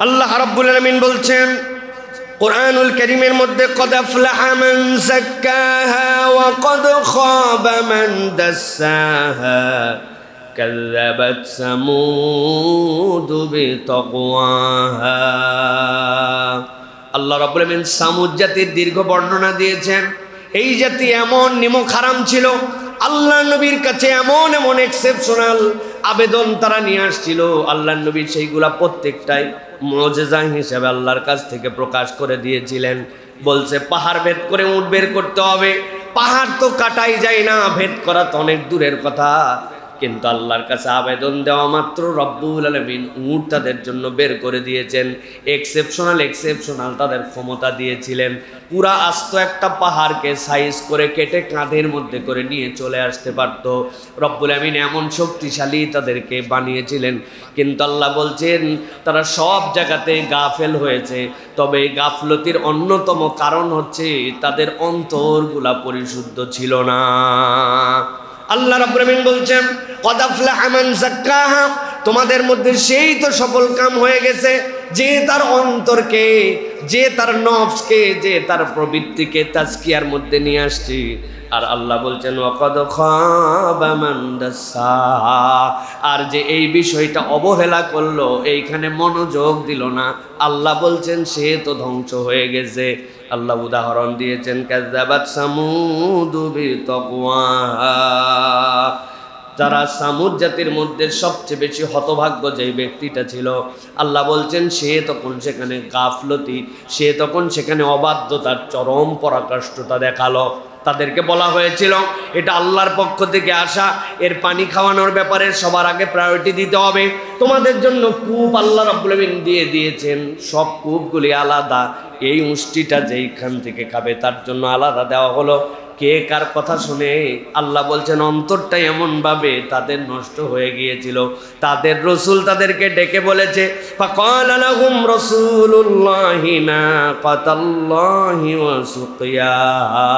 আল্লাহ রাব্বুল আলামিন বলছেন কুরআনুল কারীমের মধ্যে কদ আফলাহা মান যাক্কাহা ওয়া কদ খাবা মান দাসসাহা কাযযাবাত সামুদ বিতাকওয়াহা। আল্লাহ রাব্বুল আলামিন সামুদ জাতির দীর্ঘ বর্ণনা দিয়েছেন। এই জাতি এমন নিমক হারাম ছিল, আল্লাহ নবীর কাছে এমন এমন এক্সেপশনাল আবেদন তারা নিয়ে আসছিল। আল্লাহ নবী সেইগুলা প্রত্যেকটাই মুজিজা হিসেবে আল্লাহর কাছ থেকে প্রকাশ করে দিয়েছিলেন। বলছে পাহাড় ভেদ করে উট বের করতে হবে। পাহাড় তো কাটাই যায় না, ভেদ করা তো অনেক দূরের কথা। কিন্তু আল্লাহর কাছে আবেদন দেওয়া মাত্র রব্বুল আলামিন উট তাদের জন্য বের করে দিয়েছেন। এক্সেপশনাল তাদের ক্ষমতা দিয়েছিলেন। পুরা আস্ত একটা পাহাড়কে সাইজ করে কেটে কাঁধের মধ্যে করে নিয়ে চলে আসতে পারত। রব্বুল আলামিন এমন শক্তিশালী তাদেরকে বানিয়েছিলেন। কিন্তু আল্লাহ বলছেন তারা সব জায়গাতে গাফেল হয়েছে। তবে এই গাফলতির অন্যতম কারণ হচ্ছে তাদের অন্তরগুলা পরিশুদ্ধ ছিল না। আল্লাহ রাব্বুল আলামিন বলছেন কদ আফলাহা মান যাক্কাহা, তোমাদের মধ্যে সেই তো সফল কাম হয়ে গেছে যে তার অন্তরকে, যে তার নফসকে, যে তার প্রবৃত্তিকে তাজকিয়ার মধ্যে নিয়ে আসছে। আর আল্লাহ বলছেন ওয়া কদ খাবা মান দাসসাহা, আর যে এই বিষয়টা অবহেলা করলো, এইখানে মনোযোগ দিল না, আল্লাহ বলছেন সে তো ধ্বংস হয়ে গেছে। আল্লাহ উদাহরণ দিয়েছেন কাযযাবাত সামুদ বিতাকওয়াহা। যারা সামুদ জাতির মধ্যে সবচেয়ে বেশি হতভাগ্য যেই ব্যক্তিটা ছিল, আল্লাহ বলছেন সে তখন সেখানে গাফলতি, সে তখন সেখানে অবাধ্যতার চরম পরাকাষ্ঠতা দেখালো। তাদেরকে বলা হয়েছিল এটা আল্লাহর পক্ষ থেকে আসা, এর পানি খাওয়ানোর ব্যাপারে সবার আগে প্রায়োরিটি দিতে হবে। তোমাদের জন্য কূপ আল্লাহ রাব্বুল আলামিন দিয়ে দিয়েছেন, সব কূপগুলি আলাদা। এই উষ্টিটা যেইখান থেকে খাবে তার জন্য আলাদা দেওয়া হলো। কে কার কথা শুনে? আল্লাহ বলছেন অন্তরটা এমনভাবে তাদের নষ্ট হয়ে গিয়েছিল। তাদের রসুল তাদেরকে ডেকে বলেছে ফাকালা লাহুম রাসূলুল্লাহি নাকাতাল্লাহি ওয়া সুকিয়াহা,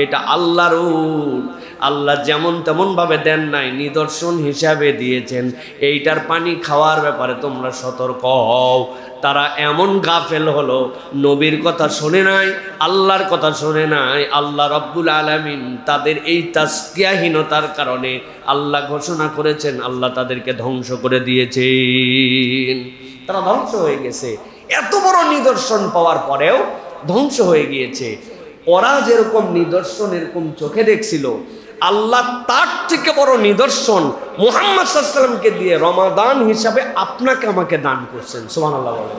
এটা আল্লাহর উট। আল্লাহ যেমন তেমন ভাবে দেন নাই, নিদর্শন হিসাবে দিয়েছেন। এইটার পানি খাওয়ার ব্যাপারে তোমরা সতর্ক হও। তারা এমন গাফেল হলো, নবীর কথা শোনে নাই, আল্লাহর কথা শোনে নাই। আল্লাহ রাব্বুল আলামিন তাদের এই তাজকিয়াহীনতার কারণে আল্লাহ ঘোষণা করেছেন আল্লাহ তাদেরকে ধ্বংস করে দিয়েছেন। তারা ধ্বংস হয়ে গেছে। এত বড় নিদর্শন পাওয়ার পরেও ধ্বংস হয়ে গিয়েছে। ওরা যেরকম নিদর্শন এরকম চোখে দেখছিল, আল্লাহ তার থেকে বড় নিদর্শন মুহাম্মদ সাল্লাল্লাহু আলাইহি ওয়াসাল্লামকে দিয়ে রমাদান হিসাবে আপনাকে আমাকে দান করছেন। সুবহানাল্লাহ বলেন।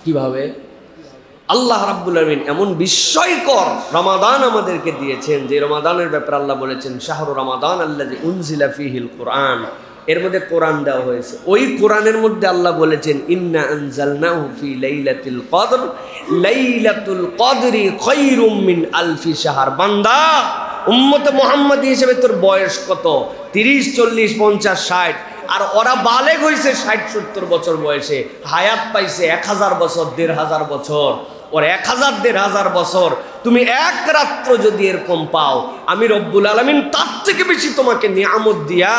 কিভাবে? আল্লাহ রাব্বুল আলামিন এমন বিস্ময়কর রমাদান আমাদেরকে দিয়েছেন যে রমাদানের ব্যাপারে আল্লাহ বলেছেন শাহরু রমাদান আল্লাযী উনজিলা ফীহিল কুরআন, এর মধ্যে কোরআন দেওয়া হয়েছে। ওই কোরআনের মধ্যে আল্লাহ বলেছেন ইন্না আনজালনাহু ফি লাইলাতুল কদর, লাইলাতুল কদরি খায়রুম মিন আলফি শাহর। বান্দা, উম্মতে মুহাম্মাদী হিসেবে তোর বয়স কত? 30, 40, 50, 60। আর ওরা বালেগ হয়েছে 60-70 বছর বয়সে, হায়াত পাইছে 1000 বছর, 1500 বছর। ওর 1000-1500 বছর তুমি এক রাত্র যদি এরকম পাও, আমি রব্বুল আলামিন তার থেকে বেশি তোমাকে নিয়ামত দিয়া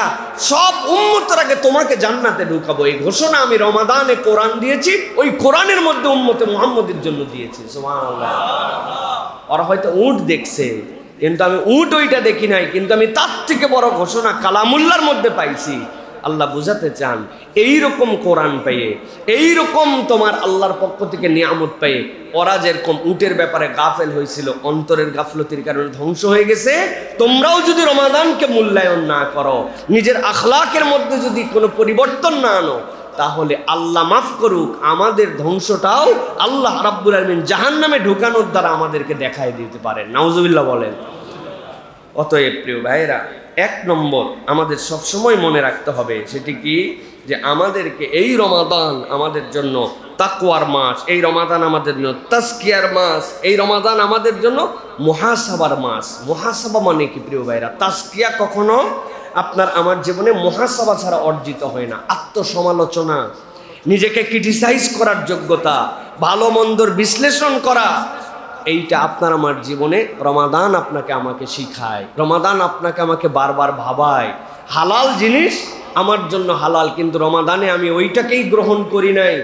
সব উম্মতের আগে তোমাকে জান্নাতে ঢুকাবো। এই ঘোষণা আমি রমাদানে কোরআন দিয়েছি, ওই কোরআনের মধ্যে উম্মতে মুহাম্মাদের জন্য দিয়েছি। সুবহানাল্লাহ। ওরা হয়তো উট দেখছে, কিন্তু আমি উট ওইটা দেখি নাই, কিন্তু আমি তার থেকে বড় ঘোষণা কালামুল্লাহর মধ্যে পাইছি। আল্লাহ বুঝাতে চান এইরকম কোরআন পেয়ে, এইরকম তোমার আল্লাহর পক্ষ থেকে নিয়ামত পেয়ে ওরা যেরকম উটের ব্যাপারে গাফেল হয়েছিল, অন্তরের গাফলতির কারণে ধ্বংস হয়ে গেছে, তোমরাও যদি রমাদানকে মূল্যায়ন না করো, নিজের আখলাকের মধ্যে যদি কোনো পরিবর্তন না আনো, তাহলে আল্লাহ মাফ করুক আমাদের ধ্বংসটাও আল্লাহ রাব্বুল আলামিন জাহান্নামে ঢুকানোর দ্বারা আমাদেরকে দেখায় দিতে পারেন। নাউজুবিল্লাহ বলেন। অতএব প্রিয় ভাইরা, 1 নম্বর আমাদের সবসময় মনে রাখতে হবে, সেটি কি যে আমাদেরকে এই রমাদান আমাদের জন্য তাকওয়ার মাস, এই রমাদান আমাদের জন্য তাজকিয়ার মাস, এই রমাদান আমাদের জন্য মুহাসাবার মাস। মুহাসাবা মানে কি প্রিয় ভাইরা? তাজকিয়া কখনো আপনার আমার জীবনে মুহাসাবা ছাড়া অর্জিত হয় না। আত্মসমালোচনা, নিজেকে ক্রিটিসাইজ করার যোগ্যতা, ভালো মন্দর বিশ্লেষণ করা, এইটা আপনার আমার জীবনে রমাদান আপনাকে আমাকে শিখায়। রমাদান আপনাকে আমাকে বারবার ভাবায় হালাল জিনিস আমার জন্য হালাল, কিন্তু রমাদানে আমি ওইটাকেই গ্রহণ করি নাই।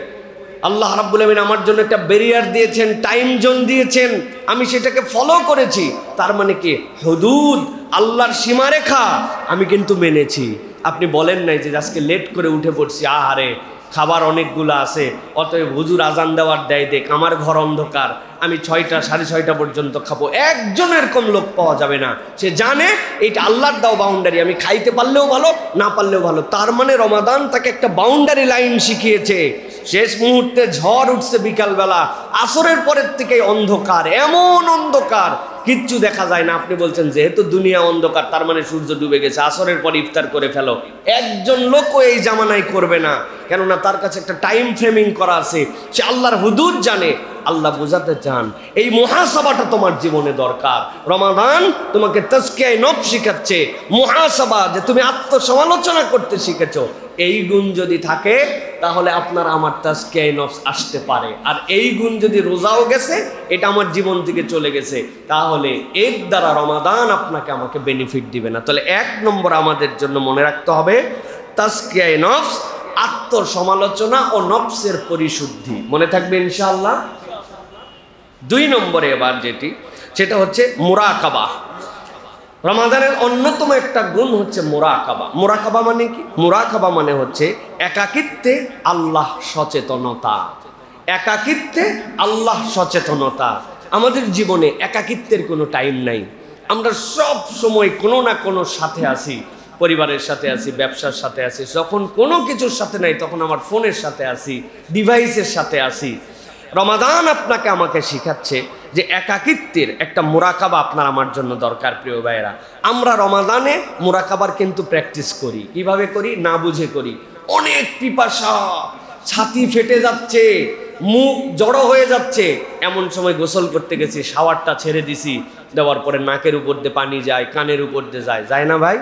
আল্লাহ রাব্বুল আমিন আমার জন্য একটা ব্যারিয়ার দিয়েছেন, টাইম জোন দিয়েছেন, আমি সেটাকে ফলো করেছি। তার মানে কি, হুদুদ আল্লাহর সীমারেখা আমি কিন্তু মেনেছি। আপনি বলেন নাই যে আজকে লেট করে উঠে পড়ছি, আহারে খাবার অনেকগুলো আছে, অতএব হুজুর আজান দেওয়ার দেয় দেখ, আমার ঘর অন্ধকার, আমি 6টা 6:30 পর্যন্ত খাবো। একজন এরকম লোক পাওয়া যাবে না। সে জানে এটা আল্লাহর দাও বাউন্ডারি, আমি খাইতে পারলেও ভালো, না পারলেও ভালো। তার মানে রমাদান তাকে একটা বাউন্ডারি লাইন শিখিয়েছে। শেষ মুহূর্তে ঝড় উঠছে বিকালবেলা, আসরের পরের থেকে অন্ধকার, এমন অন্ধকার কিচ্ছু দেখা যায় না। আপনি বলছেন যেহেতু দুনিয়া অন্ধকার তার মানে সূর্য ডুবে গেছে, আসরের পর ইফতার করে ফেলো। একজন লোকও এই জামানায় করবে না, কেননা তার কাছে একটা টাইম ফ্রেমিং করা আছে। সে আল্লাহর হুদুদ জানে। আল্লাহ বোঝাতে চান এই মুহাসাবাটা তোমার জীবনে দরকার। রমাদান তোমাকে তাজকিয়ায়ে নফস শিখাচ্ছে, মুহাসাবা, যে তুমি আত্মসমালোচনা করতে শিখেছো। এই গুণ যদি থাকে তাহলে আপনার আমার তাজকিয়ায়ে নফস আসতে পারে। আর এই গুণ যদি রোজাও গেছে, এটা আমার জীবন থেকে চলে গেছে, তাহলে এর দ্বারা রমাদান আপনাকে আমাকে বেনিফিট দিবে না। তাহলে 1 নম্বর আমাদের জন্য মনে রাখতে হবে তাজকিয়ায়ে নফস, আত্মসমালোচনা ও নফসের পরিশুদ্ধি। মনে থাকবে ইনশাআল্লাহ। 2 নম্বরে এবার সেটা হচ্ছে মুরাকাবা। রমাদানের অন্যতম একটা গুণ হচ্ছে মুরাকাবা। মুরাকাবা মানে কি? মুরাকাবা মানে হচ্ছে একাকিত্বে আল্লাহ সচেতনতা। একাকিত্বে আল্লাহ সচেতনতা। আমাদের জীবনে একাকিত্বের কোনো টাইম নাই। আমরা সব সময় কোনো না কোনো সাথে আছি, পরিবারের সাথে আছি, ব্যবসার সাথে আছি, যখন কোনো কিছুর সাথে নাই তখন আমার ফোনের সাথে আছি, ডিভাইসের সাথে আছি। রমাদান আপনাকে আমাকে শিখাচ্ছে যে একাকিত্বের একটা মুরাকাবা আপনার আমার জন্য দরকার। প্রিয় ভাইয়েরা, আমরা রমাদানে মুরাকাবার কিন্তু প্র্যাকটিস করি। কিভাবে করি? না বুঝে করি। অনেক পিপাসা, ছাতি ফেটে যাচ্ছে, মুখ জড়ো হয়ে যাচ্ছে, এমন সময় গোসল করতে গেছি, শাওয়ারটা ছেড়ে দিছি, দেওয়ার পরে নাকের উপর দিয়ে পানি যায়, কানের উপর দিয়ে যায় না ভাই?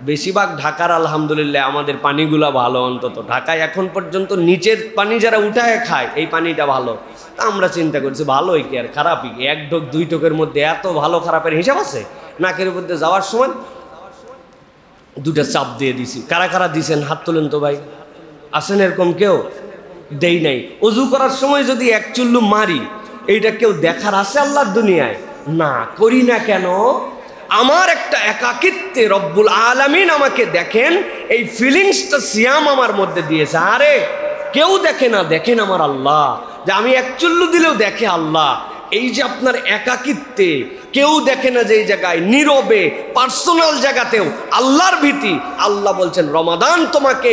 বেশিরভাগ ঢাকার আলহামদুলিল্লাহ আমাদের পানিগুলা ভালো। অন্তত ঢাকায় এখন পর্যন্ত নিচের পানি যারা উঠায় খায়, এই পানিটা ভালো। তা আমরা চিন্তা করছি ভালোই কি আর খারাপই কি, 1 ঢোক 2 ঢোকের মধ্যে এত ভালো খারাপের হিসাব আছে? নাকের উপর দিয়ে যাওয়ার সময় 2টা চাপ দিয়ে দিছি। কারা কারা দিছেন হাত তোলেন তো ভাই। আসেন এরকম কেউ? দেই নাই। অজু করার সময় যদি 1 চুল্লু মারি, এইটা কেউ দেখার আছে আল্লাহর দুনিয়ায়? না, করি না কেন? আমার একটা একাকিত্বে রব্বুল আলামিন আমাকে দেখেন, এই ফিলিংসটা সিয়াম আমার মধ্যে দিয়েছে। আরে কেউ দেখে না, দেখেন আমার আল্লাহ। যে আমি 1 চুল্লু দিলেও দেখে আল্লাহ। এই যে আপনার একাকিত্বে কেউ দেখে না, যে এই জায়গায় নীরবে পার্সোনাল জায়গাতেও আল্লাহর ভীতি। আল্লাহ বলছেন রমাদান তোমাকে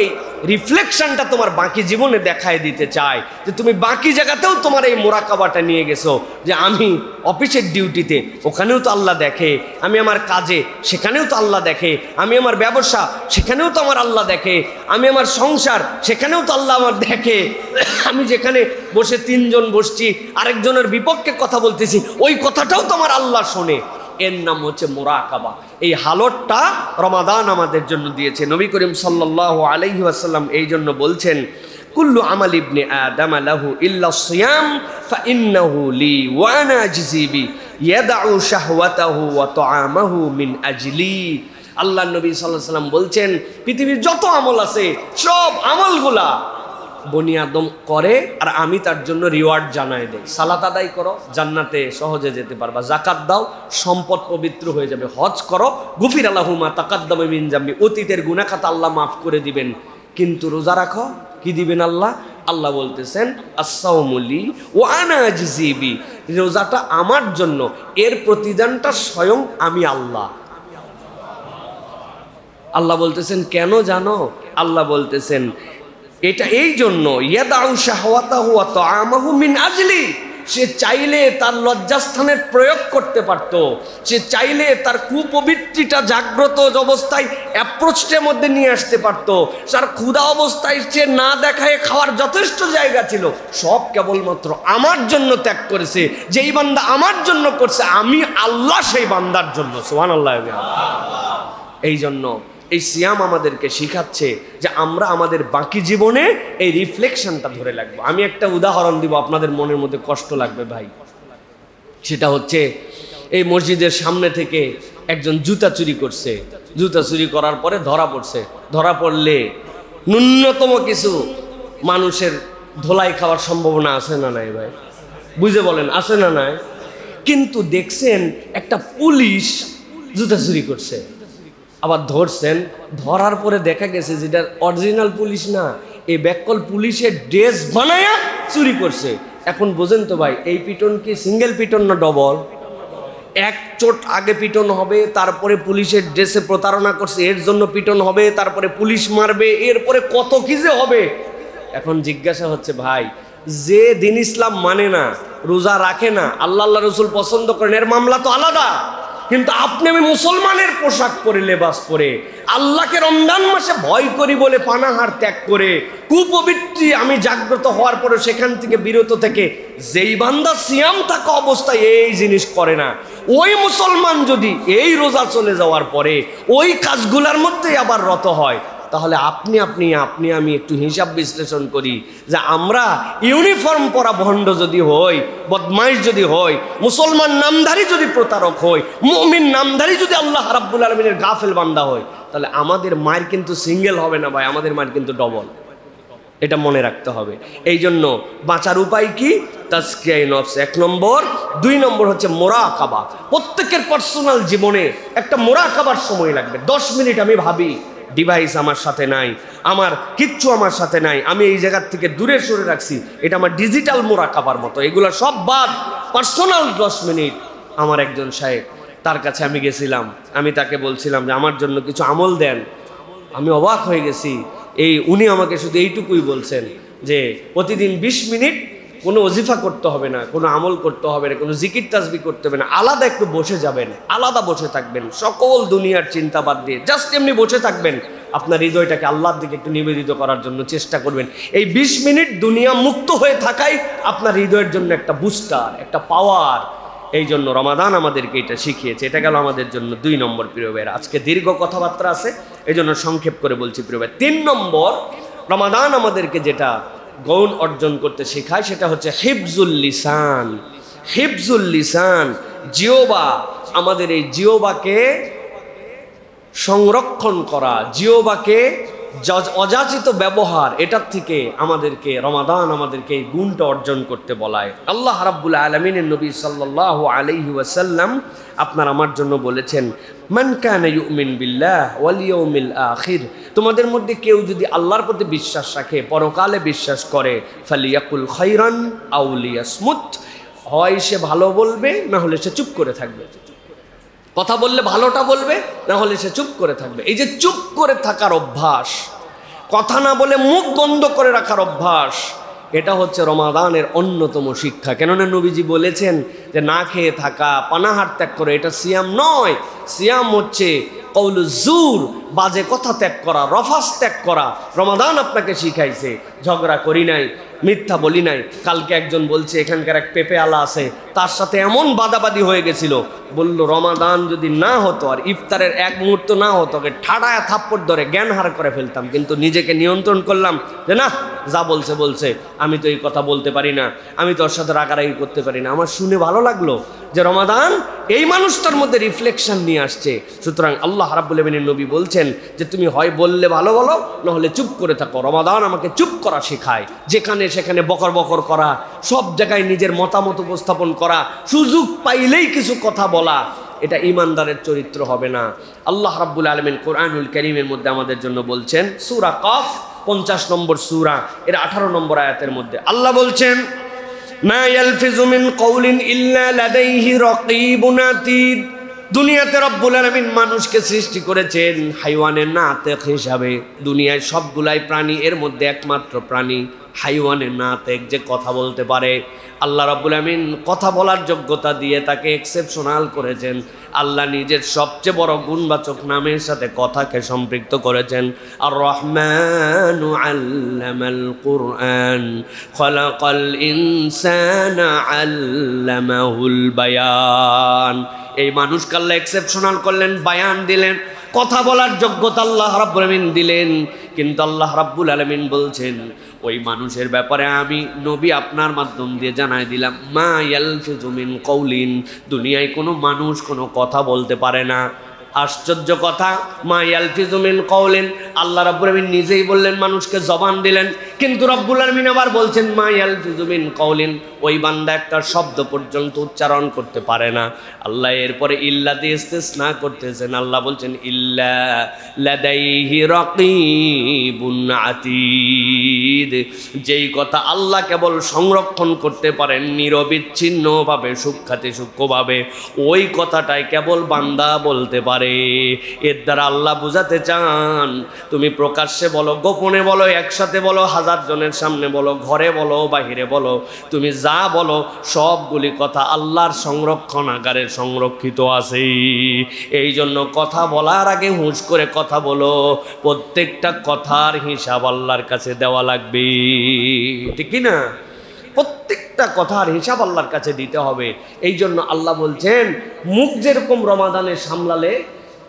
রিফ্লেকশনটা তোমার বাকি জীবনে দেখায় দিতে চায়, যে তুমি বাকি জায়গাতেও তোমার এই মুরাকাবাটা নিয়ে গেছো। যে আমি অফিসের ডিউটিতে, ওখানেও তো আল্লাহ দেখে, আমি আমার কাজে, সেখানেও তো আল্লাহ দেখে, আমি আমার ব্যবসা, সেখানেও তো আমার আল্লাহ দেখে, আমি আমার সংসার, সেখানেও তো আল্লাহ আমার দেখে, আমি যেখানে বসে 3 জন বসছি, আরেকজনের বিপক্ষে কথা বলতেছি, ওই কথাটাও তো আমার আল্লাহ শোনে। এর নাম হচ্ছে মুরাকাবা। এই হালতটা রমাদান আমাদের জন্য দিয়েছে। নবী করিম সাল্লাল্লাহু আলাইহি ওয়াসাল্লাম এই জন্য বলছেন, কুল্লু আমাল ইবনে আদম লাহু ইল্লা সিয়াম ফাইন্নাহু লি ওয়া আনা আজজি বি ইয়াদউ শাহওয়াতাহু ওয়া তাআমাহু মিন আজলি। আল্লাহ নবী সাল্লাল্লাহু আলাইহি ওয়াসাল্লাম বলছেন, পৃথিবীর যত আমল আছে সব আমলগুলা বনি আদম করে, আর আমি তার জন্য রিওয়ার্ড জানাই দেই। সালাত আদায় করো, জান্নাতে সহজে যেতে পারবা। জাকাত দাও, সম্পদ পবিত্র হয়ে যাবে। হজ করো, গুফিরা লাহু মা তাকাদ্দামা মিন যামবি, অতীতের গুনাহ খাতা আল্লাহ মাফ করে দিবেন। কিন্তু রোজা রাখো, কি দিবেন আল্লাহ? আল্লাহ বলতেছেন আস-সাওমু লি ওয়া আনা আজজি বি, রোজাটা আমার জন্য, এর প্রতিদানটা স্বয়ং আমি আল্লাহ। আল্লাহ বলতেছেন কেন জানো? আল্লাহ বলতেছেন এটা এই জন্য, ইয়াদাউ শাহওয়াতাহু ওয়া তাআমাহু মিন আজলি, সে চাইলে তার লজ্জাস্থানের প্রয়োগ করতে পারত, সে চাইলে তার কুপবিত্রিটা জাগ্রত অবস্থায় অ্যাপ্রোচের মধ্যে নিয়ে আসতে পারত, তার ক্ষুধা অবস্থায় সে না দেখায় খাওয়ার যথেষ্ট জায়গা ছিল, সব কেবলমাত্র আমার জন্য ত্যাগ করেছে। যেই বান্দা আমার জন্য করছে, আমি আল্লাহ সেই বান্দার জন্য। সুবহানাল্লাহ। এই জন্য এই সিয়াম আমাদেরকে শিখাচ্ছে যে আমরা আমাদের বাকি জীবনে এই রিফ্লেকশনটা ধরে রাখবো। আমি একটা উদাহরণ দিব, আপনাদের মনের মধ্যে কষ্ট লাগবে ভাই। সেটা হচ্ছে এই মসজিদের সামনে থেকে একজন জুতা চুরি করছে। জুতা চুরি করার পরে ধরা পড়ছে। ধরা পড়লে ন্যূনতম কিছু মানুষের ধোলাই খাওয়ার সম্ভাবনা আছে না নাই ভাই? বুঝে বলেন, আছে না নাই? কিন্তু দেখছেন একটা পুলিশ জুতা চুরি করছে, আবার ধরছেন, ধরার পরে দেখা গেছে যেটা অরিজিনাল পুলিশ না, এই ব্যাককল পুলিশের ড্রেস বানায়া চুরি করছে। এখন বোঝেন তো ভাই, এই পিটন কি সিঙ্গেল পিটন না ডবল? এক চোট আগে পিটন হবে, তারপরে পুলিশের ড্রেসে প্রতারণা করছে এর জন্য পিটন হবে, তারপরে পুলিশ মারবে, এরপরে কত কি যে হবে। এখন জিজ্ঞাসা হচ্ছে ভাই, যে দিন ইসলাম মানে না, রোজা রাখে না, আল্লাহ রসুল পছন্দ করেন, এর মামলা তো আলাদা। কিন্তু আপনি আমি মুসলমানের পোশাক পরে, লেবাস পরে, আল্লাহকে রমজান মাসে ভয় করি বলে পানাহার ত্যাগ করে, কুপবিত্রি আমি জাগ্রত হওয়ার পরে সেখান থেকে বিরত থেকে যেই বান্দা সিয়াম থাকা অবস্থায় এই জিনিস করে না, ওই মুসলমান যদি এই রোজা চলে যাওয়ার পরে ওই কাজগুলোর মধ্যেই আবার রত হয়, তাহলে আপনি আমি একটু হিসাব বিশ্লেষণ করি যে আমরা ইউনিফর্ম পরা ভণ্ড যদি হই, বদমাইশ যদি হই, মুসলমান নামধারী যদি প্রতারক হই, মুমিন নামধারী যদি আল্লাহ রাব্বুল আলামিনের গাফেল বান্দা হই, তাহলে আমাদের মায়ের কিন্তু সিঙ্গেল হবে না ভাই, আমাদের মায়ের কিন্তু ডবল। এটা মনে রাখতে হবে। এই জন্য বাঁচার উপায় কি? তাজকিয়ায়ে নফস 1 নম্বর। 2 নম্বর হচ্ছে মোরাকাবা। প্রত্যেকের পার্সোনাল জীবনে একটা মোরাকাবার সময় লাগবে। 10 মিনিট আমি ভাবি, ডিভাইস আমার সাথে নাই, আমার কিচ্ছু আমার সাথে নাই, আমি এই জায়গার থেকে দূরে সরে রাখছি, এটা আমার ডিজিটাল মোরাকাবার মতো। এগুলো সব বাদ, পার্সোনাল 10 মিনিট। আমার একজন সাহেব, তার কাছে আমি গেছিলাম, আমি তাকে বলছিলাম যে আমার জন্য কিছু আমল দেন। আমি অবাক হয়ে গেছি, উনি আমাকে শুধু এইটুকুই বলছেন যে প্রতিদিন 20 মিনিট কোনো ওজিফা করতে হবে না, কোনো আমল করতে হবে না, কোনো জিকির তাসবিহ করতে হবে না, আলাদা একটু বসে যাবেন, আলাদা বসে থাকবেন, সকল দুনিয়ার চিন্তা বাদ দিয়ে জাস্ট এমনি বসে থাকবেন, আপনার হৃদয়টাকে আল্লাহর দিকে একটু নিবেদিত করার জন্য চেষ্টা করবেন। এই 20 মিনিট দুনিয়া মুক্ত হয়ে থাকাই আপনার হৃদয়ের জন্য একটা বুস্টার, একটা পাওয়ার। এই জন্য রমাদান আমাদেরকে এটা শিখিয়েছে। এটা গেল আমাদের জন্য 2 নম্বর। প্রিয় ভাইয়েরা, আজকে দীর্ঘ কথাবার্তা আছে, এই জন্য সংক্ষেপ করে বলছি প্রিয় ভাই। 3 নম্বর, রমাদান আমাদেরকে যেটা গৌণ অর্জন করতে শেখায় সেটা হচ্ছে হিফজুল লিসান। হিফজুল লিসান, জিওবা, আমাদের এই জিওবাকে সংরক্ষণ করা, জিওবাকে অযাচিত ব্যবহার, এটার থেকে আমাদেরকে রমাদান আমাদেরকে এই গুণটা অর্জন করতে বলায়। আল্লাহ রাব্বুল আলামিনের নবী সাল্লাল্লাহু আলাইহি ওয়াসাল্লাম আপনার আমার জন্য বলেছেন, মান কানা ইউমিন বিল্লাহ ওয়াল ইয়াউমিল আখির, তোমাদের মধ্যে কেউ যদি আল্লাহর প্রতি বিশ্বাস রাখে, পরকালে বিশ্বাস করে, ফালিয়াকুল খাইরান আও লিয়াসমুত, হয় সে ভালো বলবে, না হলে সে চুপ করে থাকবে। কথা বললে ভালোটা বলবে, না হলে সে চুপ করে থাকবে। এই যে চুপ করে থাকার অভ্যাস, কথা না বলে মুখ বন্ধ করে রাখার অভ্যাস, এটা হচ্ছে রমাদানের অন্যতম শিক্ষা। কেননা নবীজি বলেছেন যে না খেয়ে থাকা, পানাহার ত্যাগ করে, এটা সিয়াম নয়। সিয়াম হচ্ছে কওলু জুর, বাজে কথা ত্যাগ করা, রফাস ত্যাগ করা। রমাদান আপনাকে শিখাইছে ঝগড়া করি নাই, মিথ্যা বলি নাই। কালকে একজন বলছে এখানকার এক পেঁপে আলা আছে, তার সাথে এমন বাদাবাদি হয়ে গেছিল, বলল রমাদান যদি না হতো আর ইফতারের 1 মুহূর্ত না হতো, ওকে ঠাড়ায় থাপ্পড় ধরে জ্ঞান হার করে ফেলতাম, কিন্তু নিজেকে নিয়ন্ত্রণ করলাম যে না, যা বলছে বলছে, আমি তো এই কথা বলতে পারি না, আমি তোর সাথে রাগারাগি করতে পারি না। আমার শুনে ভালো লাগলো যে রমাদান এই মানুষটার মধ্যে রিফ্লেকশন নিয়ে আসছে। সুতরাং আল্লাহ রাব্বুল আমিনের নবী বলছেন যে তুমি হয় বললে ভালো বলো, না হলে চুপ করে থাকো। রমাদান আমাকে চুপ করা শেখায়, যেখানে সেখানে বকর বকর করা, সব জায়গায় নিজের মতামত উপস্থাপন করা, সুযোগ পাইলেই কিছু কথা বলা, এটা ঈমানদারের চরিত্র হবে না। আল্লাহ রাব্বুল আলামিন কোরআনুল কারীমের মধ্যে আমাদের জন্য বলছেন, সূরা কফ 50 নম্বর সূরা, এর 18 নম্বর আয়াতের মধ্যে আল্লাহ বলছেন, মা ইয়ালফিজু মিন কওলিন ইল্লা লাদাইহি রাকীবুন আতীদ। দুনিয়াতে রব্বুল আলামিন মানুষকে সৃষ্টি করেছেন হাইওয়ানের নাতেক হিসাবে। দুনিয়ায় সবগুলাই প্রাণী, এর মধ্যে একমাত্র প্রাণী হাইওয়ানের নাতেক, যে কথা বলতে পারে। আল্লাহ রাব্বুল আমিন কথা বলার যোগ্যতা দিয়ে তাকে এক্সেপশনাল করেছেন। আল্লাহ নিজের সবচেয়ে বড় গুণবাচক নামের সাথে কথাকে সম্পৃক্ত করেছেন। আর রহমানু আল্লামাল কুরআন খলাকাল ইনসানা আল্লামাহুল বায়ান। এই মানুষকে আল্লাহ এক্সেপশনাল করলেন, বায়ান দিলেন, কথা বলার যোগ্যতা আল্লাহ রাব্বুল আমিন দিলেন। কিন্তু আল্লাহ রাব্বুল আলামিন বলছেন ওই মানুষের ব্যাপারে আমি নবী আপনার মাধ্যম দিয়ে জানাই দিলাম, মা ইয়ালফিজু মিন কওলিন, দুনিয়ায় কোনো মানুষ কোনো কথা বলতে পারে না আশ্চর্য কথা, মা ইয়ালফিজু মিন কাওলিন, আল্লাহ রাব্বুল আলামিন নিজেই বললেন মানুষকে জবান দিলেন, কিন্তু রব্বুল আলামিন আবার বলছেন মা ইয়ালফিজু মিন কাওলিন, ওই বান্দা একটা শব্দ পর্যন্ত উচ্চারণ করতে পারে না। আল্লাহ এরপরে ইল্লা দিয়ে ইস্তিসনা করতেছেন, আল্লাহ বলছেন ইল্লা লাদাইহি রাকিবুন আতীদ, যেই কথা আল্লাহ কেবল সংরক্ষণ করতে পারেন নিরবিচ্ছিন্নভাবে, সূক্ষ্মাতি সূক্ষ্মভাবে, ওই কথাটাই কেবল বান্দা বলতে পারে। এর দ্বারা আল্লাহ বুঝাতে চান, তুমি প্রকাশ্যে বলো, গোপনে বলো, একসাথে বলো, হাজার জনের সামনে বলো, ঘরে বলো, বাহিরে বলো, তুমি যা বলো সবগুলি কথা আল্লাহর সংরক্ষণাগারে সংরক্ষিত আছে। এই জন্য কথা বলার আগে হুঁশ করে কথা বলো, প্রত্যেকটা কথার হিসাব আল্লাহর কাছে দেওয়া লাগবে, ঠিক কি না? প্রত্যেকটা কথার হিসাব আল্লাহর কাছে দিতে হবে। এই জন্য আল্লাহ বলছেন, মুখ যেরকম রমাদানে সামলালে,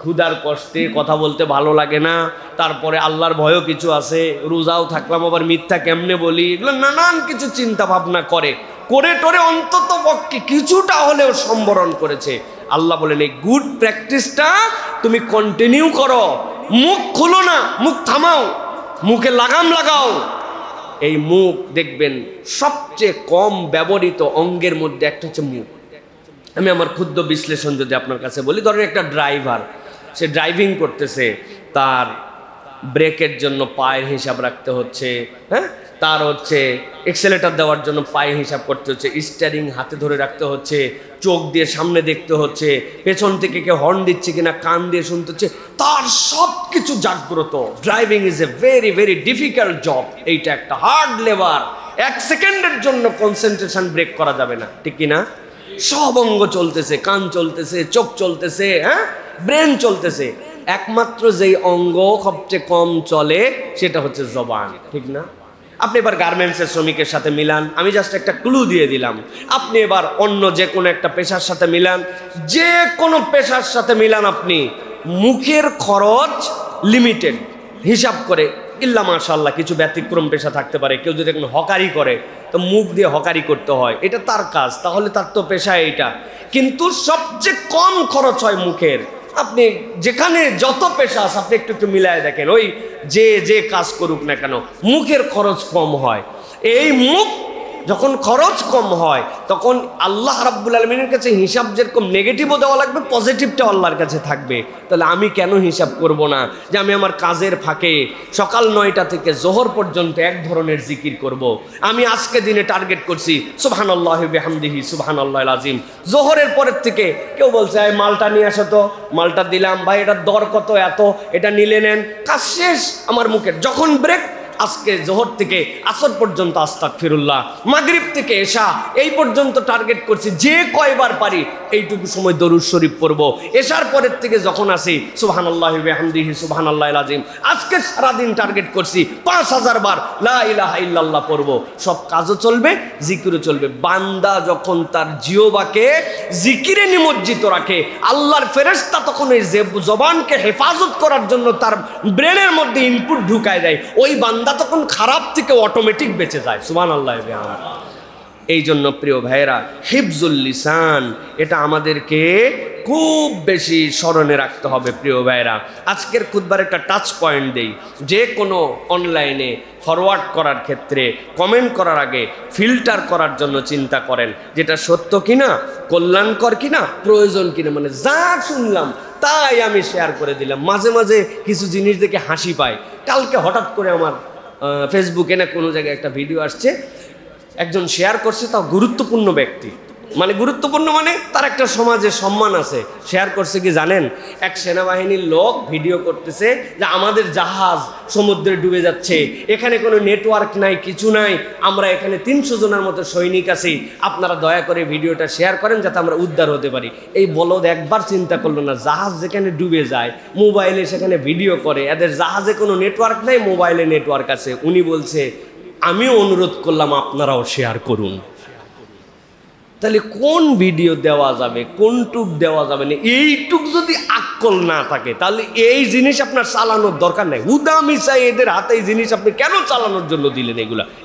ক্ষুধার কষ্টে কথা বলতে ভালো লাগে না, তারপরে আল্লাহর ভয়ও কিছু আছে, রোজাও থাকলাম আবার মিথ্যা কেমনে বলি, এগুলো নানান কিছু চিন্তা ভাবনা করে টোরে অন্তত পক্ষে কিছুটা হলেও সম্বরণ করেছে। আল্লাহ বলেন এই গুড প্র্যাকটিসটা তুমি কন্টিনিউ করো, মুখ খুলো না, মুখ থামাও, মুখে লাগাম লাগাও। এই মুখ দেখবেন সবচেয়ে কম ব্যবহৃত অঙ্গের মধ্যে একটা হচ্ছে মুখ। আমি আমার ক্ষুদ্র বিশ্লেষণ যদি আপনার কাছে বলি, ধরেন একটা ড্রাইভার, সে ড্রাইভিং করতেছে, তার ব্রেকের জন্য পায়ের হিসাব রাখতে হচ্ছে, হ্যাঁ, তার হচ্ছে এক্সেলেটার দেওয়ার জন্য পায়ে হিসাব করতে হচ্ছে, স্টিয়ারিং হাতে ধরে রাখতে হচ্ছে, চোখ দিয়ে সামনে দেখতে হচ্ছে, পেছন থেকে কেউ হর্ন দিচ্ছে কিনা কান দিয়ে শুনতে হচ্ছে, তার সব কিছু জাগ্রত। Driving is a very very difficult job, এইটা একটা হার্ড লেবার, এক সেকেন্ডের জন্য কনসেন্ট্রেশন ব্রেক করা যাবে না, ঠিক কিনা? সব অঙ্গ চলতেছে, কান চলতেছে, চোখ চলতেছে, হ্যাঁ, ব্রেন চলতেছে, একমাত্র যেই অঙ্গ সবচেয়ে কম চলে সেটা হচ্ছে জবান, ঠিক না? আপনি এবার গার্মেন্টসের শ্রমিকের সাথে মিলান, আমি জাস্ট একটা ক্লু দিয়ে দিলাম। আপনি এবার অন্য যে কোনো একটা পেশার সাথে মিলান, যে কোনো পেশার সাথে মিলান, আপনি মুখের খরচ লিমিটেড হিসাব করে, ইল্লা মাশাআল্লাহ কিছু ব্যতিক্রম পেশা থাকতে পারে, কেউ যদি এখন হকারি করে তো মুখ দিয়ে হকারি করতে হয়, এটা তার কাজ, তাহলে তার তো পেশা এইটা, কিন্তু সবচেয়ে কম খরচ হয় মুখের। আপনি যেখানে যত পেশা আছে আপনি একটু একটু মিলায় দেখেন, ওই যে কাজ করুক না কেন মুখের খরচ কম হয়। এই মুখ যখন খরচ কম হয় তখন আল্লাহ রাব্বুল আলামিনের কাছে হিসাব যেরকম নেগেটিভও দেওয়া লাগবে, পজিটিভটাও আল্লাহর কাছে থাকবে। তাহলে আমি কেন হিসাব করব না যে আমি আমার কাজের ফাঁকে সকাল 9টা থেকে জোহর পর্যন্ত এক ধরনের জিকির করব। আমি আজকে দিনে টার্গেট করছি সুবহানাল্লাহি বিহামদিহি সুবহানাল্লাহিল আযীম। জোহরের পরের থেকে কেউ বলছে এই মালটা নিয়ে আসো তো, মালটা দিলাম, ভাই এটার দর কত, এত, এটা নিলে নেন, কাজ শেষ আমার মুখের। যখন ব্রেক, আজকে জোহর থেকে আসর পর্যন্ত আস্তাগফিরুল্লাহ, মাগরিব থেকে এশা এই পর্যন্ত টার্গেট করছি, যে কয়বার পারি এইটুকু সময় দরুদ শরীফ পড়বো। এশার পরের থেকে যখন আসি সুবহানাল্লাহি ওয়া বিহামদিহি সুবহানাল্লাহিল আযীম। আজকে সারাদিন টার্গেট করছি 5000 বার লা ইলাহা ইল্লাল্লাহ পড়বো। সব কাজও চলবে, জিকিরও চলবে। বান্দা যখন তার জিহ্বাকে জিকিরে নিমজ্জিত রাখে, আল্লাহর ফেরেশতা তখন এই জবানকে হেফাজত করার জন্য তার ব্রেনের মধ্যে ইনপুট ঢুকায় দেয়, ওই বান্দা তখন খারাপ থেকে অটোমেটিক বেঁচে যায়। সুবহানাল্লাহ। এই জন্য প্রিয় ভাইয়েরা, হিফজুল লিসান এটা আমাদেরকে খুব বেশি স্মরণে রাখতে হবে। প্রিয় ভাইয়েরা, আজকের খুতবার একটা টাচ পয়েন্ট দেই। যে কোনো অনলাইনে ফরওয়ার্ড করার ক্ষেত্রে কমেন্ট করার আগে ফিল্টার করার জন্য চিন্তা করেন, যেটা সত্য কিনা, কল্যাণকর কিনা, প্রয়োজন কিনা। মানে যা শুনলাম তাই আমি শেয়ার করে দিলাম। মাঝে মাঝে কিছু জিনিস দেখে হাসি পায়। কালকে হঠাৎ করে আমার ফেসবুকে না কোনো জায়গায় একটা ভিডিও আসছে, একজন শেয়ার করছে, তাও গুরুত্বপূর্ণ ব্যক্তি, মানে গুরুত্বপূর্ণ মানে তার একটা সমাজে সম্মান আছে। শেয়ার করছে কি জানেন, এক সেনাবাহিনীর লোক ভিডিও করতেছে যে আমাদের জাহাজ সমুদ্রে ডুবে যাচ্ছে, এখানে কোনো নেটওয়ার্ক নাই, কিছু নাই, আমরা এখানে 300 জনের মতো সৈনিক আছি, আপনারা দয়া করে ভিডিওটা শেয়ার করেন যাতে আমরা উদ্ধার হতে পারি। এই বলদ একবার চিন্তা করলো না, জাহাজ যেখানে ডুবে যায় মোবাইলে সেখানে ভিডিও করে, এদের জাহাজে কোনো নেটওয়ার্ক নাই, মোবাইলে নেটওয়ার্ক আছে। উনি বলছে আমিও অনুরোধ করলাম আপনারাও শেয়ার করুন। তাহলে কোন ভিডিও দেওয়া যাবে, কোনটুক দেওয়া যাবে না, এইটুক যদি আক্কল না থাকে তাহলে এই জিনিস আপনার চালানোর দরকার নেই। উদামিসাই এদের হাতে এই জিনিস আপনি কেন চালানোর জন্য দিলেন?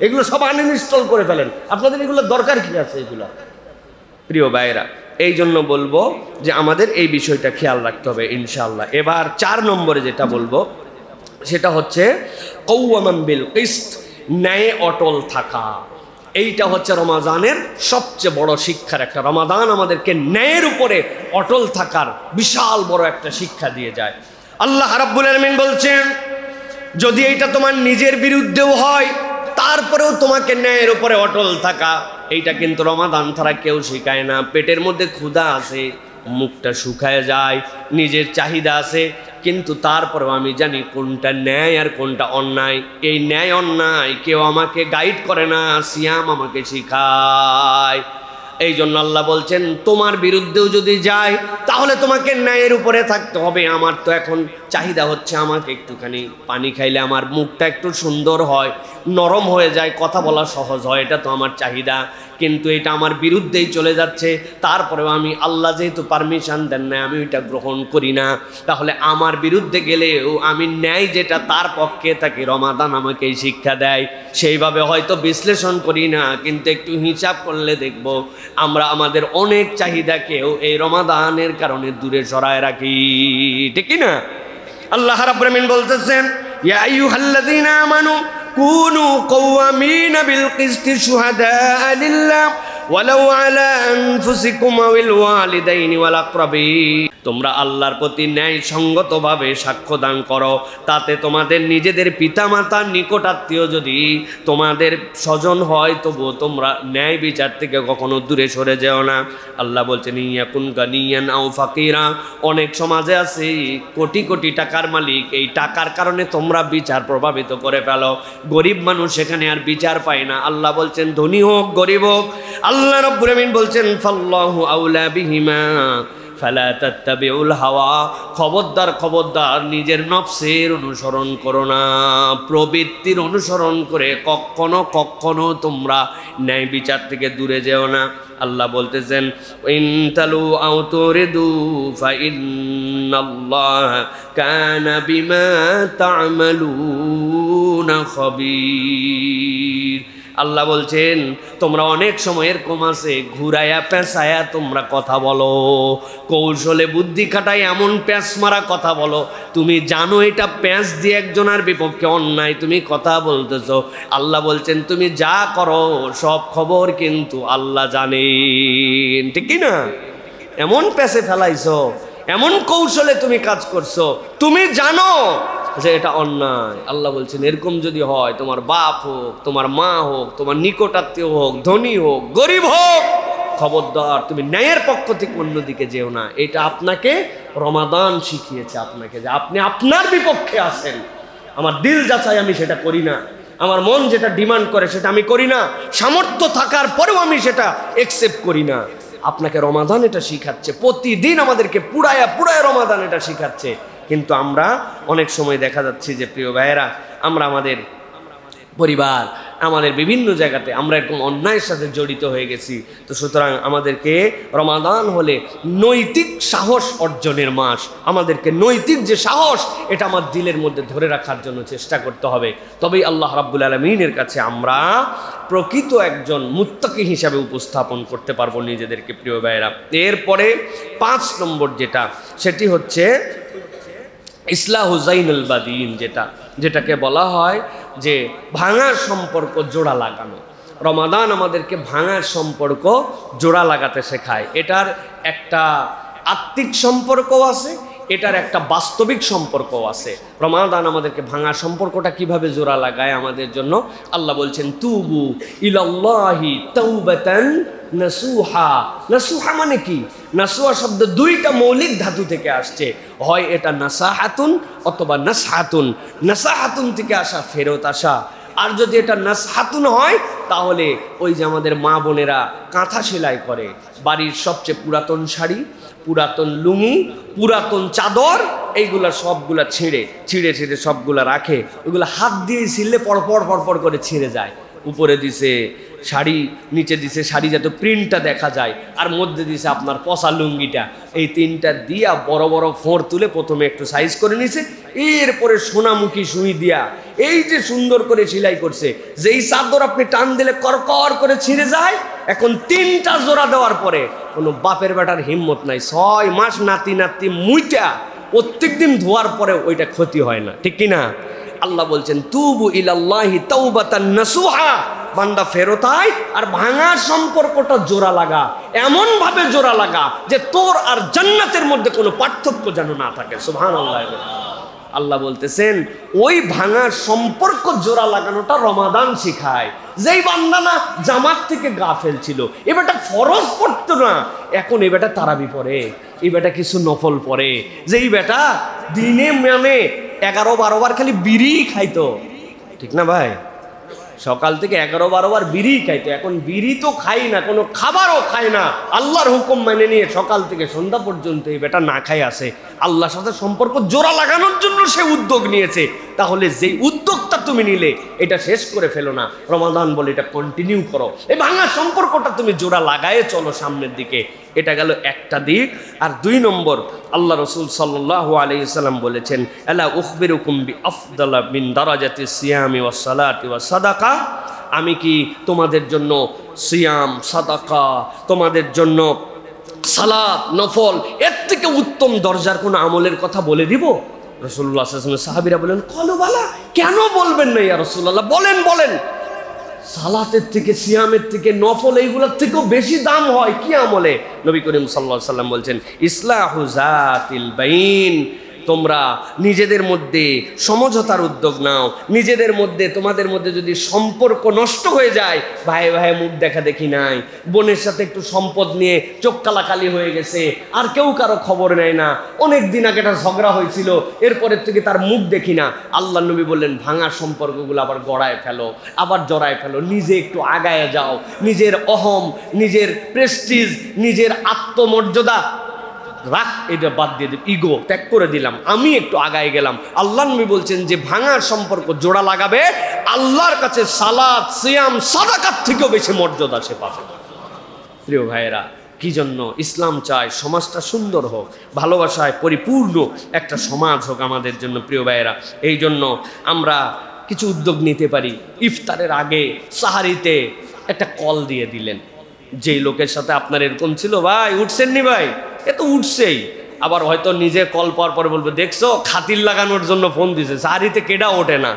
এগুলো সব আনইনস্টল করে ফেলেন, আপনাদের এগুলো দরকার কি আছে? এগুলো প্রিয় ভাইরা, এই জন্য বলবো যে আমাদের এই বিষয়টা খেয়াল রাখতে হবে ইনশাআল্লাহ। এবার 4 নম্বরে যেটা বলবো সেটা হচ্ছে কওয়ামান বিল কিসত, ন্যায়ে অটল থাকা। এইটা হচ্ছে রমাদানের সবচেয়ে বড় শিক্ষার একটা। রমাদান আমাদেরকে ন্যায়ের উপরে অটল থাকার বিশাল বড় একটা শিক্ষা দিয়ে যায়। আল্লাহ রাব্বুল আলামিন বলছেন, যদি এইটা তোমার নিজের বিরুদ্ধেও হয় তারপরেও তোমাকে ন্যায়ের উপরে অটল থাকা, এইটা কিন্তু রমাদান ছাড়া কেউ শেখায় না। পেটের মধ্যে ক্ষুধা আছে, মুখটা শুকায় যায়, নিজের চাহিদা আছে, কিন্তু তারপরেও আমি জানি কোনটা ন্যায় আর কোনটা অন্যায়। এই ন্যায় অন্যায় কেউ আমাকে গাইড করে না, সিয়াম আমাকে শিখায়। এই জন্য আল্লাহ বলছেন, তোমার বিরুদ্ধেও যদি যায় তাহলে তোমাকে ন্যায়ের উপরে থাকতে হবে। আমার তো এখন চাহিদা হচ্ছে আমাকে একটুখানি পানি খাইলে আমার মুখটা একটু সুন্দর হয়, নরম হয়ে যায়, কথা বলা সহজ হয়, এটা তো আমার চাহিদা, কিন্তু এটা আমার বিরুদ্ধেই চলে যাচ্ছে। তারপরেও আমি, আল্লাহ যেহেতু পারমিশন দেন না, আমি ওইটা গ্রহণ করি না। তাহলে আমার বিরুদ্ধে গেলেও আমি ন্যায় যেটা তার পক্ষে থাকি, রমাদান আমাকে এই শিক্ষা দেয়। সেইভাবে হয়তো বিশ্লেষণ করি না, কিন্তু একটু হিসাব করলে দেখব আমরা আমাদের অনেক চাহিদাকেও এই রমাদানের কারণে দূরে সরায় রাখি, ঠিক কি না? আল্লাহ রাব্বুল আলামিন বলতেছেন, ইয়া আইয়ুহাল্লাযীনা আমানু কুনু কওয়ামিনা বিল কিসতি শুহাদা লিল্লাহ ওয়ালাউ আলা আনফুসিকুম আওয়াল ওয়ালিদাইনি ওয়াল আকরাবিন। তোমরা আল্লাহর প্রতি ন্যায় সঙ্গতভাবে সাক্ষ্য দান করো, তাতে তোমাদের নিজেদের পিতামাতার নিকটাত্মীয় যদি তোমাদের স্বজন হয় তবুও তোমরা ন্যায় বিচার থেকে কখনো দূরে সরে যেও না। আল্লাহ বলছেন, ইয়াকুন গানিয়ান আও ফাকিরা। অনেক সমাজে আছে কোটি কোটি টাকার মালিক, এই টাকার কারণে তোমরা বিচার প্রভাবিত করে ফেলো। গরিব মানুষ সেখানে আর বিচার পায় না। আল্লাহ বলছেন, ধনী হোক গরিব হোক, আল্লাহ রাব্বুল আলামিন বলছেন, ফাল্লাহু আউলা বিহিমা ফালা তাত্তাবিউল হাওয়া। খবরদার খবরদার, নিজের নফসের অনুসরণ করো না, প্রবৃত্তির অনুসরণ করে কখনো কখনো তোমরা ন্যায় বিচার থেকে দূরে যেও না। আল্লাহ বলতেছেন, ইন তালু আও তুরিদু ফাইন্নাল্লাহ কানা বিমা তা'মালুনা খাবীর। আল্লাহ বলছেন, তোমরা অনেক সময় এরকম আছে ঘুরায়া পেঁচায়া তোমরা কথা বলো, কৌশলে বুদ্ধি খাটাই এমন প্যাঁচ মারা কথা বলো, তুমি জানো এটা প্যাঁচ দিয়ে একজনের বিপক্ষে অন্যায়, তুমি কথা বলতেছো। আল্লাহ বলছেন, তুমি যা করো সব খবর কিন্তু আল্লাহ জানেন, ঠিক কি না? এমন প্যাঁচে ফেলাইছো, এমন কৌশলে তুমি কাজ করছো, তুমি জানো যে এটা অন্যায়। আল্লাহ বলছেন, এরকম যদি হয়, তোমার বাপ হোক, তোমার মা হোক, তোমার নিকটাত্মীয় হোক, ধনী হোক, গরিব হোক, খবরদার তুমি ন্যায়ের পক্ষ থেকে অন্যদিকে যেও না। এটা আপনাকে রমাদান শিখিয়েছে, আপনাকে যে আপনি আপনার বিপক্ষে আছেন। আমার দিল যাচাই আমি সেটা করি না, আমার মন যেটা ডিমান্ড করে সেটা আমি করি না, সামর্থ্য থাকার পরেও আমি সেটা একসেপ্ট করি না। আপনাকে রমাদান এটা শিখাচ্ছে, প্রতিদিন আমাদেরকে পুরায়া পুরায়া রমাদান এটা শিখাচ্ছে। কিন্তু আমরা অনেক সময় দেখা যাচ্ছে যে প্রিয় ভাইয়েরা, আমরা আমাদের পরিবার, আমাদের বিভিন্ন জায়গাতে আমরা এরকম অন্যায়ের সাথে জড়িত হয়ে গেছি। তো সুতরাং আমাদেরকে রমাদান হলে নৈতিক সাহস অর্জনের মাস। আমাদেরকে নৈতিক যে সাহস, এটা আমার দিলের মধ্যে ধরে রাখার জন্য চেষ্টা করতে হবে। তবেই আল্লাহ রাব্বুল আলামিনের কাছে আমরা প্রকৃত একজন মুত্তাকি হিসাবে উপস্থাপন করতে পারবো নিজেদেরকে, প্রিয় ভাইয়েরা। এরপরে 5 নম্বর যেটা, সেটি হচ্ছে ইসলাহু যাইনুল বাদিন, যেটাকে বলা হয় যে ভাঙার সম্পর্ক জোড়া লাগানো। রমাদান আমাদেরকে ভাঙার সম্পর্ক জোড়া লাগাতে শেখায়। এটার একটা আত্মিক সম্পর্কও আছে, এটার একটা বাস্তবিক সম্পর্কও আছে। রমাদান আমাদেরকে ভাঙার সম্পর্কটা কিভাবে জোড়া লাগায় আমাদের জন্য, আল্লাহ বলছেন, তুবু ইলাল্লাহি তাওবাতান নাসুহা। নাসুহা মানে কি? নাসুহা শব্দ 2টা মৌলিক ধাতু থেকে আসছে, হয় এটা নাসাহাতুন অথবা নাসহাতুন। নাসাহাতুন থেকে আসা, ফেরত আসা। আর যদি এটা নাসহাতুন হয় তাহলে ওই যে আমাদের মা বোনেরা কাঁথা সেলাই করে, বাড়ির সবচেয়ে পুরাতন শাড়ি, পুরাতন লুঙ্গি, পুরাতন চাদর, এইগুলা সবগুলা ছিঁড়ে সবগুলা রাখে, ওইগুলো হাত দিয়ে ছিঁড়লে পরপর করে ছিঁড়ে যায়। উপরে দিছে শাড়ি, নিচে দিছে শাড়ি যাতে প্রিন্টটা দেখা যায়, আর মধ্যে দিছে আপনার পশা লুঙ্গিটা। এই 3টা দিয়া বড় বড় ফোঁড় তুলে প্রথমে একটু সাইজ করে নিছে, এরপরে সোনামুখী সুই দিয়া এই যে সুন্দর করে সেলাই করছে। যেই চাদর আপনি টান দিলে করকর করে ছিঁড়ে যায়, এখন 3টা জোড়া দেওয়ার পরে কোনো বাপের বেটার হিম্মত নাই, 6 মাস নাতি নাতি মুইটা প্রত্যেকদিন ধোয়ার পরে ওইটা ক্ষতি হয় না, ঠিক কিনা? আল্লাহ বলছেন তুবু ইলাল্লাহি তাওবাতান নাসুহা, বান্দা ফেরত আয় আর ভাঙা সম্পর্কটা জোড়া লাগা, এমন ভাবে জোড়া লাগা যে তোর আর জান্নাতের মধ্যে কোনো পার্থক্য যেন না থাকে। সুবহানাল্লাহ। আল্লাহ বলতেছেন ওই ভাঙা সম্পর্ক জোড়া লাগানোটা রমাদান শিখায়। যেই বান্দা না জামাত থেকে গাফেল ছিল, এ বেটা ফরজ পড়তো না, এখন এ বেটা তারাবি পড়ে, এই বেটা কিছু নফল পড়ে, যেই বেটা দিনে মানে 11-12 বার খালি বিড়ি খাইতো, ঠিক না ভাই? সকাল থেকে 11-12 বার বিড়ি খাইতো, এখন বিড়ি তো খাই না, কোনো খাবারও খায় না, আল্লাহর হুকুম মেনে নিয়ে সকাল থেকে সন্ধ্যা পর্যন্ত এই বেটা না খাই আসে। আল্লাহর সাথে সম্পর্ক জোড়া লাগানোর জন্য সে উদ্যোগ নিয়েছে। তাহলে যেই উদ্যোগটা তুমি নিলে এটা শেষ করে ফেলো না, রমাদান বলে এটা কন্টিনিউ করো, এই ভাঙা সম্পর্কটা তুমি জোড়া লাগায়ে চলো সামনের দিকে। এটা গেল একটা দিক। আর 2 নম্বর, আল্লাহ রাসূল সাল্লাল্লাহু আলাইহি ওয়াসাল্লাম বলেছেন আলা উখবিরুকুম বিআফদালা মিন দারাজাতিস সিয়ামি ওয়াস সালাতি ওয়াস সাদাকা, আমি কি তোমাদের জন্য সিয়াম, সাদাকা, তোমাদের জন্য সালাত, নফল, এর থেকে উত্তম দরজার কোনো আমলের কথা বলে দিব? রাসূলুল্লাহ সাল্লাল্লাহু আলাইহি ওয়াসাল্লাম সাহাবীরা বলেন কলু বালা, কেন বলবেন না ইয়া রাসূলুল্লাহ, বলেন বলেন। সালাতের থেকে, সিয়ামের থেকে, নফল এইগুলোর থেকেও বেশি দাম হয় কি আমলে? নবী করিম সাল্লাল্লাহু আলাইহি ওয়াসাল্লাম বলছেন ইসলাহু যাতিল বাইন, তোমরা নিজেদের মধ্যে সমঝোতার উদ্যোগ নাও। নিজেদের মধ্যে, তোমাদের মধ্যে যদি সম্পর্ক নষ্ট হয়ে যায়, ভাই ভাই মুখ দেখা দেখি নাই, বোনের সাথে একটু সম্পদ নিয়ে চোখ কালাকালি হয়ে গেছে, আর কেউ কারো খবর নেয় না, অনেক দিন আগে একটা ঝগড়া হয়েছিল, এরপরের থেকে তার মুখ দেখি না। আল্লাহ নবী বললেন ভাঙা সম্পর্কগুলো আবার গড়ায় ফেলো, আবার জড়ায় ফেলো, নিজে একটু আগায় যাও, নিজের অহম, নিজের প্রেস্টিজ, নিজের আত্মমর্যাদা রাখ, এটা বাদ দিয়ে দিলাম, ইগো ত্যাগ করে দিলাম, আমি একটু আগায় গেলাম। আল্লাহ নবী বলছেন যে ভাঙার সম্পর্ক জোড়া লাগাবে, আল্লাহর কাছে সালাত, সিয়াম, সাদাকাত থেকেও বেশি মর্যাদা সে পাবে। প্রিয় ভাইয়েরা, কি জন্য ইসলাম চায় সমাজটা সুন্দর হোক, ভালোবাসায় পরিপূর্ণ একটা সমাজ হোক আমাদের জন্য। প্রিয় ভাইয়েরা, এই জন্য আমরা কিছু উদ্যোগ নিতে পারি। ইফতারের আগে সাহারিতে একটা কল দিয়ে দিলেন, যেই লোকের সাথে আপনার এরকম ছিল, ভাই উঠছেন নি ভাই, এ তো উঠছেই, আবার হয়তো নিজে কল পাওয়ার পরে বলবে দেখছো খাতির লাগানোর জন্য ফোন দিছে, সাহারিতে কেডা ওঠে না,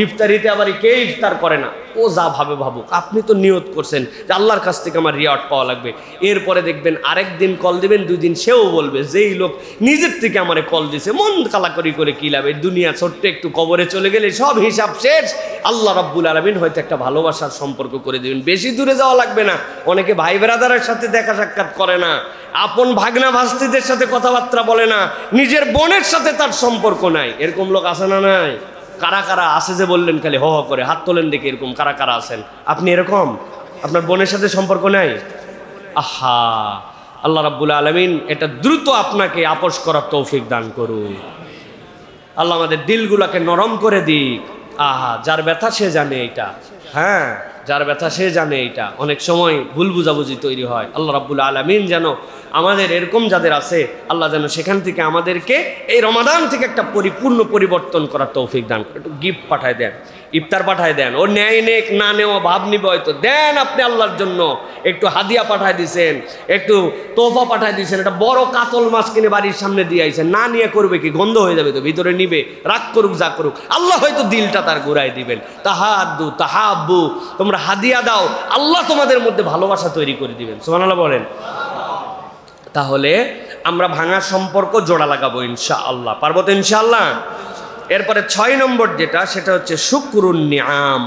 ইফতারিতে আবার কে ইফতার করে না, ও যা ভাবে ভাবুক, আপনি তো নিয়ত করছেন যে আল্লাহর কাছ থেকে আমার রিওয়ার্ড পাওয়া লাগবে। এরপরে দেখবেন আরেকদিন কল দিবেন, 2 দিন সেও বলবে যেই লোক নিজের থেকে আমারে কল দিছে, মন কালাকরি করে কি লাভ, দুনিয়া ছোট্ট একটু কবরে চলে গেলে সব হিসাব শেষ। আল্লাহ রাব্বুল আলামিন হয়তো একটা ভালোবাসার সম্পর্ক করে দিবেন, বেশি দূরে যাওয়া লাগবে না। অনেকে ভাই ব্রাদারের সাথে দেখা সাক্ষাৎ করে না, আপন ভাগনা ভাস্তিদের সাথে কথাবার্তা বলে না, নিজের বোনের সাথে তার সম্পর্ক নাই, এরকম লোক আছে না নাই? কারা কারা আছে যে বললেন খালি হ হ করে, হাত তোলেন দেখি, এরকম কারা কারা আছেন? আপনি এরকম, আপনার বোনের সাথে সম্পর্ক নাই? আহা, আল্লাহ রাব্বুল আলামিন এটা দ্রুত আপনাকে আপোষ করার তৌফিক দান করুন। আল্লাহ আমাদের দিলগুলোকে নরম করে দিক। আহা, যার ব্যথা সে জানে এটা, হ্যাঁ, যার ব্যথা সে জানে এটা। অনেক সময় ভুল বুঝাবুঝি তৈরি হয়। আল্লাহ রাব্বুল আলামিন যেন আমাদের এরকম যাদের আছে, আল্লাহ যেন সেখান থেকে আমাদেরকে এই রমাদান থেকে একটা পরিপূর্ণ পরিবর্তন করার তৌফিক দান করে। একটু গিফট পাঠায় দেন, ইফতার পাঠায় দেন, ও ন্যায় নেক না নেওয়া ভাব নিবে হয়তো, দেন আপনি আল্লাহর জন্য। একটু হাদিয়া পাঠায় দিছেন, একটু তোফা পাঠায় দিছেন, একটা বড় কাতল মাছ কিনে বাড়ির সামনে দিয়ে আইছেন, না নিয়ে করবে কি, গন্ধ হয়ে যাবে তো, ভিতরে নিবে, রাগ করুক যা করুক, আল্লাহ হয়তো দিলটা তার ঘুরাই দিবেন। তাহাদ্দু তাহাব্বু, তোমরা হাদিয়া দাও, আল্লাহ তোমাদের মধ্যে ভালোবাসা তৈরি করে দিবেন। সুবহানাল্লাহ বলেন। তাহলে আমরা ভাঙা সম্পর্ক জোড়া লাগাবো ইনশাআল্লাহ, পারবো তো ইনশাআল্লাহ। এরপরে 6 নম্বর যেটা, সেটা হচ্ছে শুকরুন নিআম,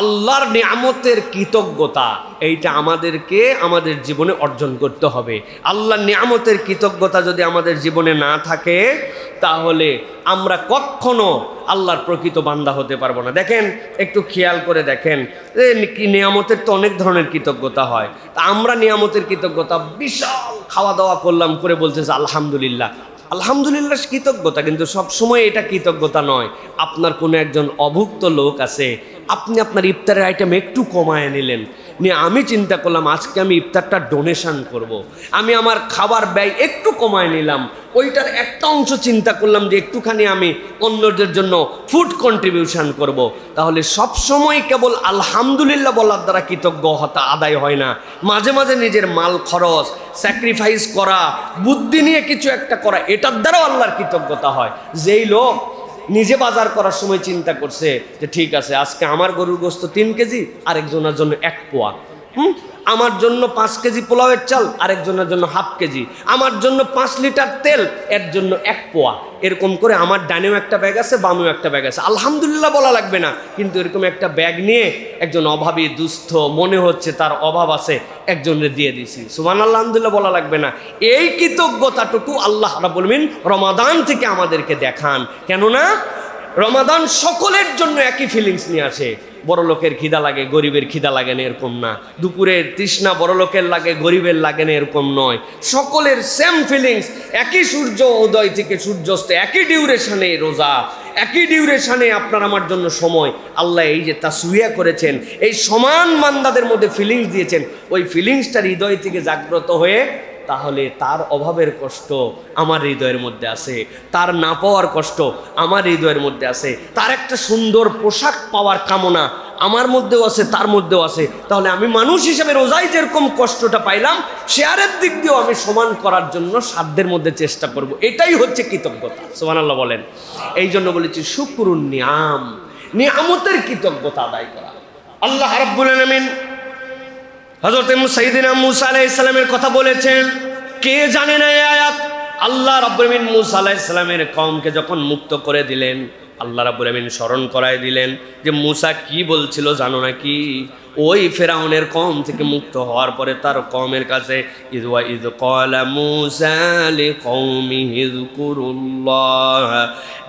আল্লাহর নিয়ামতের কৃতজ্ঞতা। এইটা আমাদেরকে আমাদের জীবনে অর্জন করতে হবে। আল্লাহর নিয়ামতের কৃতজ্ঞতা যদি আমাদের জীবনে না থাকে, তাহলে আমরা কখনো আল্লাহর প্রকৃত বান্দা হতে পারবো না। দেখেন, একটু খেয়াল করে দেখেন, নিয়ামতের তো অনেক ধরনের কৃতজ্ঞতা হয়। তা আমরা নিয়ামতের কৃতজ্ঞতা বিশাল খাওয়া দাওয়া করলাম করে বলতেছে আলহামদুলিল্লাহ, আলহামদুলিল্লাহ কৃতজ্ঞতা, কিন্তু সবসময় এটা কৃতজ্ঞতা নয়। আপনার কোনো একজন অভুক্ত লোক আছে, আপনি আপনার ইফতারের আইটেম একটু কমায় নিলেন, নিয়ে আমি চিন্তা করলাম আজকে আমি ইফতারটা ডোনেশন করব। আমি আমার খাবার ব্যয় একটু কমায় নিলাম, ওইটার একটা অংশ চিন্তা করলাম যে একটুখানি আমি অন্যদের জন্য ফুড কন্ট্রিবিউশন করব। তাহলে সব সময় কেবল আলহামদুলিল্লাহ বলার দ্বারা কৃতজ্ঞতা আদায় হয় না, মাঝে মাঝে নিজের মাল খরচ স্যাক্রিফাইস করা, বুদ্ধি নিয়ে কিছু একটা করা, এটার দ্বারাও আল্লাহর কৃতজ্ঞতা হয়। যেই লোক নিজে বাজার করার সময় চিন্তা করছে যে ঠিক আছে আজকে আমার গরুর গোস্ত 3 কেজি, আরেকজনের জন্য 1 পোয়া, আমার জন্য 5 কেজি পোলাওয়ের চাল, আরেকজনের জন্য 1/2 কেজি, আমার জন্য 5 লিটার তেল, এর জন্য 1 পোয়া, এরকম করে আমার ডানেও একটা ব্যাগ আছে, বামেও একটা ব্যাগ আছে। আলহামদুলিল্লাহ বলা লাগবে না, কিন্তু এরকম একটা ব্যাগ নিয়ে একজন অভাবী দুস্থ মনে হচ্ছে তার অভাব আছে, একজনকে দিয়ে দিছি, সুবহানাল্লাহ আলহামদুলিল্লাহ বলা লাগবে না। এই কৃতজ্ঞতাটুকু আল্লাহ রাব্বুল আলামিন রমাদান থেকে আমাদেরকে দেখান। কেননা রমাদান সকলের জন্য একই ফিলিংস নিয়ে আসে। বড় লোকের খিদা লাগে, গরিবের খিদা লাগে না এরকম না। দুপুরের তৃষ্ণা বড় লোকের লাগে, গরিবের লাগে না এরকম নয়। সকলের সেম ফিলিংস, একই সূর্য উদয় থেকে সূর্যাস্ত, একই ডিউরেশনে রোজা, একই ডিউরেশনে আপনার আমার জন্য সময়। আল্লাহ এই যে তাসউইয়া করেছেন, এই সমান বান্দাদের মধ্যে ফিলিংস দিয়েছেন, ওই ফিলিংসটা হৃদয় থেকে জাগ্রত হয়ে তাহলে তার অভাবের কষ্ট আমার হৃদয়ের মধ্যে আছে, তার না পাওয়ার কষ্ট আমার হৃদয়ের মধ্যে আছে, তার একটা সুন্দর পোশাক পাওয়ার কামনা আমার মধ্যেও আছে, তার মধ্যেও আছে। তাহলে আমি মানুষ হিসেবে রোজায় যেরকম কষ্টটা পাইলাম, শেয়ারের দিক দিয়েও আমি সমান করার জন্য সাধ্যের মধ্যে চেষ্টা করব। এটাই হচ্ছে কৃতজ্ঞতা। সুবহানাল্লাহ বলেন। এই জন্য বলেছি শুকরুন নিয়াম, নিয়ামতের কৃতজ্ঞতা আদায় করা। আল্লাহ রাব্বুল আলামিন হযরত সাইয়্যিদিনা মূসা আলাইহিস সালামের কথা বলেছেন। কে জানে না এই আয়াত? আল্লাহ রাব্বুল আলামিন মূসা আলাইহিস সালামের কওমকে যখন মুক্ত করে দিলেন, আল্লাহ রাব্বুল আলামিন স্মরণ করায় দিলেন যে মূসা কি বলছিল জানো নাকি? ওই ফেরাউনের কওম থেকে মুক্ত হওয়ার পরে তার কওমের কাছে ইয ক্বালা মূসা লিকওমিহি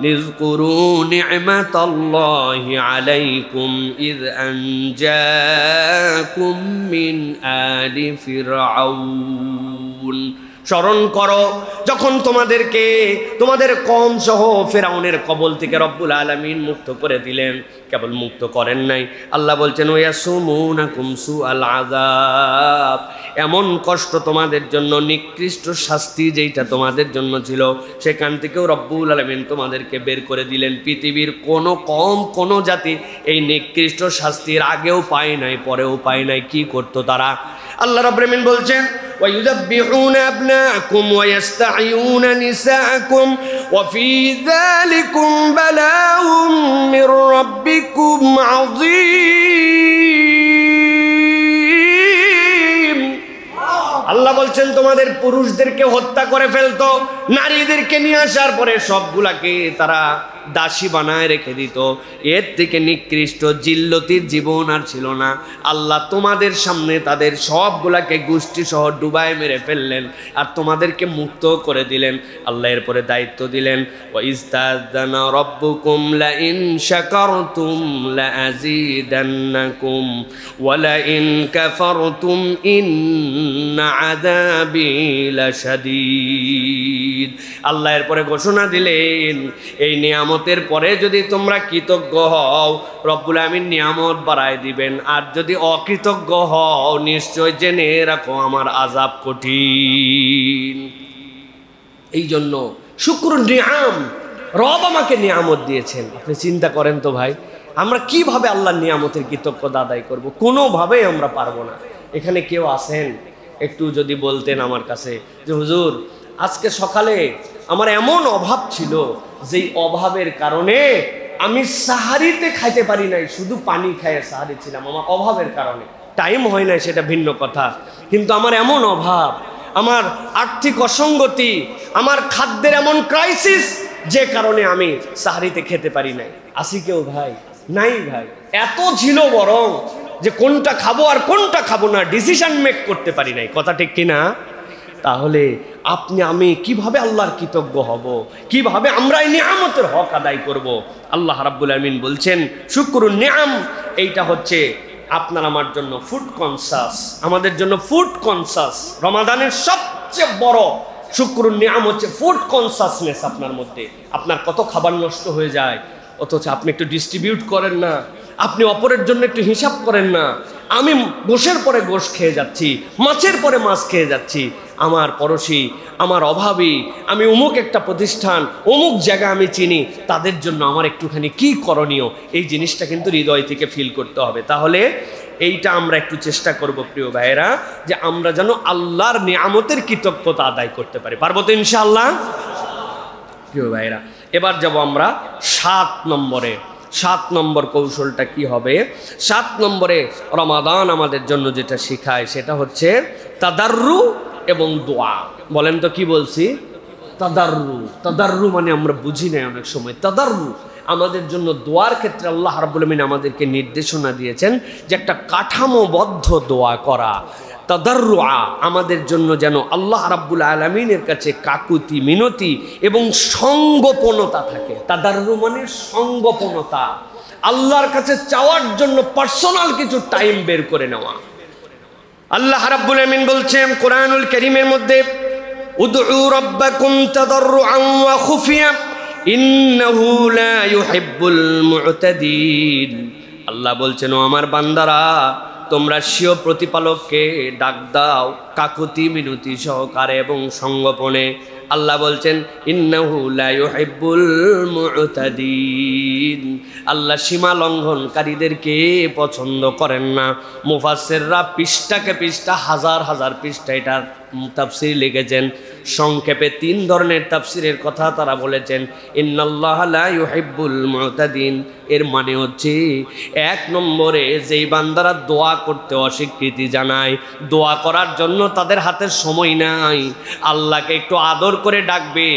ইযকুরু নি'মাতাল্লাহি আলাইকুম ইয আনজাকুম মিন আলি ফিরআউন। স্মরণ করো যখন তোমাদেরকে তোমাদের কওম সহ ফেরাউনের কবল থেকে রব্বুল আলামিন মুক্ত করে দিলেন। কেবল মুক্ত করেন নাই, আল্লাহ বলছেন ওয়াসুমুনাকুম সুআল আযাব, এমন কষ্ট তোমাদের জন্য, নিকৃষ্ট শাস্তি যেইটা তোমাদের জন্য ছিল সেখান থেকেও রব্বুল আলামিন তোমাদেরকে বের করে দিলেন। পৃথিবীর কোনো কওম কোনো জাতি এই নিকৃষ্ট শাস্তির আগেও পায় নাই, পরেও পায় নাই। কি করতো তারা? আল্লাহ রাব্বুল আলামিন বলছেন وَيُذَبِّحُونَ أَبْنَاءَكُمْ وَيَسْتَحْيُونَ نِسَاءَكُمْ وَفِي ذَلِكُمْ بَلَاءٌ مِّن رَّبِّكُمْ عَظِيمٌ। আল্লাহ বলছেন তোমাদের পুরুষদেরকে হত্যা করে ফেলতো, নারীদেরকে নিয়ে আসার পরে সবগুলাকে তারা দাসী বানায় রেখে দিত। এর থেকে নিকৃষ্ট জিল্লতির জীবন আর ছিল না। আল্লাহ তোমাদের সামনে তাদের সবগুলাকে গোষ্ঠী সহ ডুবায় মেরে ফেললেন, আর তোমাদেরকে মুক্ত করে দিলেন। আল্লাহ এরপরে দায়িত্ব দিলেন ওয়াইস্তাযানা রাব্বুকুম লাইন শাকারতুম লাযীদান্নাকুম ওয়া লাইন কাফারতুম ইন্না আযাবি লাশাদীদ। আল্লাহ এরপরে ঘোষণা দিলেন এই নিয়ামতের পরে যদি তোমরা কৃতজ্ঞ হও রব্বুল আমিন নিয়ামত বাড়ায় দিবেন, আর যদি অকৃতজ্ঞ হও নিশ্চয় জেনে রাখো আমার আযাব কঠিন। এই জন্য শুকরুন নিয়াম, রব আমাকে নিয়ামত দিয়েছেন। আপনি চিন্তা করেন তো ভাই, আমরা কিভাবে আল্লাহর নিয়ামতের কৃতজ্ঞতা আদায় করব? কোনোভাবেই আমরা পারবো না। এখানে কেউ আছেন একটু যদি বলতেন আমার কাছে যে হুজুর আজকে সকালে আমার এমন অভাব ছিল যেই অভাবের কারণে আমি সাহারিতে খাইতে পারি নাই, শুধু পানি খাইয়ে সাহারি ছিলাম, আমার অভাবের কারণে। টাইম হয় নাই সেটা ভিন্ন কথা, কিন্তু আমার এমন অভাব, আমার আর্থিক অসঙ্গতি, আমার খাদ্যের এমন ক্রাইসিস যে কারণে আমি সাহারিতে খেতে পারি নাই। আসি কেউ ভাই? নাই ভাই। এত ছিল বরং যে কোনটা খাবো আর কোনটা খাবো না ডিসিশন মেক করতে পারি নাই। কথা ঠিক কিনা? তাহলে আপনি আমি কিভাবে আল্লাহর কৃতজ্ঞ হব? কিভাবে আমরা এই নিয়ামতের হক আদায় করব? আল্লাহ রাব্বুল আমিন বলছেন শুকরুন নিয়াম, এইটা হচ্ছে আপনার আমার জন্য ফুড কনসাস, আমাদের জন্য ফুড কনসাস। রমাদানের সবচেয়ে বড় শুকরুন নিয়াম হচ্ছে ফুড কনসাসনেস আপনার মধ্যে। আপনার কত খাবার নষ্ট হয়ে যায়, অথচ আপনি একটু ডিস্ট্রিবিউট করেন না। আপনি অপরের জন্য একটু হিসাব করেন না। আমি গোশের পরে গোশ খেয়ে যাচ্ছি, মাছের পরে মাছ খেয়ে যাচ্ছি, আমার পড়োশি, আমার অভাবী, আমি অমুক একটা প্রতিষ্ঠান, অমুক জায়গা আমি চিনি, তাদের জন্য আমার একটুখানি কি করণীয়, এই জিনিসটা কিন্তু হৃদয় থেকে ফিল করতে হবে। তাহলে এইটা আমরা একটু চেষ্টা করব প্রিয় ভাইয়েরা, যে আমরা যেন আল্লাহর নিয়ামতের কৃতজ্ঞতা আদায় করতে পারি। পারবো তো ইনশাআল্লাহ? প্রিয় ভাইয়েরা, এবার যাব আমরা 7 নম্বরে। 7 নম্বর কৌশলটা কি হবে? 7 নম্বরে রমাদান আমাদের জন্য যেটা শেখায় সেটা হচ্ছে তাদাররু এবং দোয়া। বলেন তো কি বলছি? তাদাররু। তাদাররু মানে আমরা বুঝি না অনেক সময়। তাদাররু আমাদের জন্য দোয়ার ক্ষেত্রে আল্লাহ রাব্বুল আমিন আমাদেরকে নির্দেশনা দিয়েছেন যে একটা কাঠামোবদ্ধ দোয়া করা। তাদাররুআ আমাদের জন্য যেন আল্লাহ রাব্বুল আলামিনের কাছে কাকুতি মিনতি এবং সঙ্গোপনতা থাকে। তাদাররু মানে সঙ্গোপনতা, আল্লাহর কাছে চাওয়ার জন্য পার্সোনাল কিছু টাইম বের করে নেওয়া। আল্লাহ রাব্বুল আমিন বলছেন কোরআনুল কারীমের মধ্যে, উদউ রাব্বাকুম তাদাররুআন ওয়া খুফিয়া ইন্নাহু লা ইউহিব্বুল মু'তাদিন। আল্লাহ বলছেন, ও আমার বান্দারা, তোমরা স্বীয় প্রতিপালককে ডাক দাও কাকুতি মিনতি সহকারে এবং সঙ্গোপনে। আল্লাহ বলছেন ইন্নাহু লা ইউহিব্বুল মু'তাদিন, আল্লাহ সীমা লঙ্ঘনকারীদেরকে পছন্দ করেন না। মুফাসসিররা পৃষ্ঠাকে পৃষ্ঠা, হাজার হাজার পৃষ্ঠা এটার তাফসীর লিখেছেন। সংক্ষেপে 3 ধরনের তাফসীরের কথা তারা বলেছেন। ইন্নাল্লাহা লা ইউহিব্বুল মু'তাদিন এর মানে হচ্ছে 1 নম্বরে যেই বান্দারা দোয়া করতে অস্বীকৃতি জানায়, দোয়া করার জন্য তাদের হাতে সময় নাই, আল্লাহকে একটু আদর করে ডাকবে,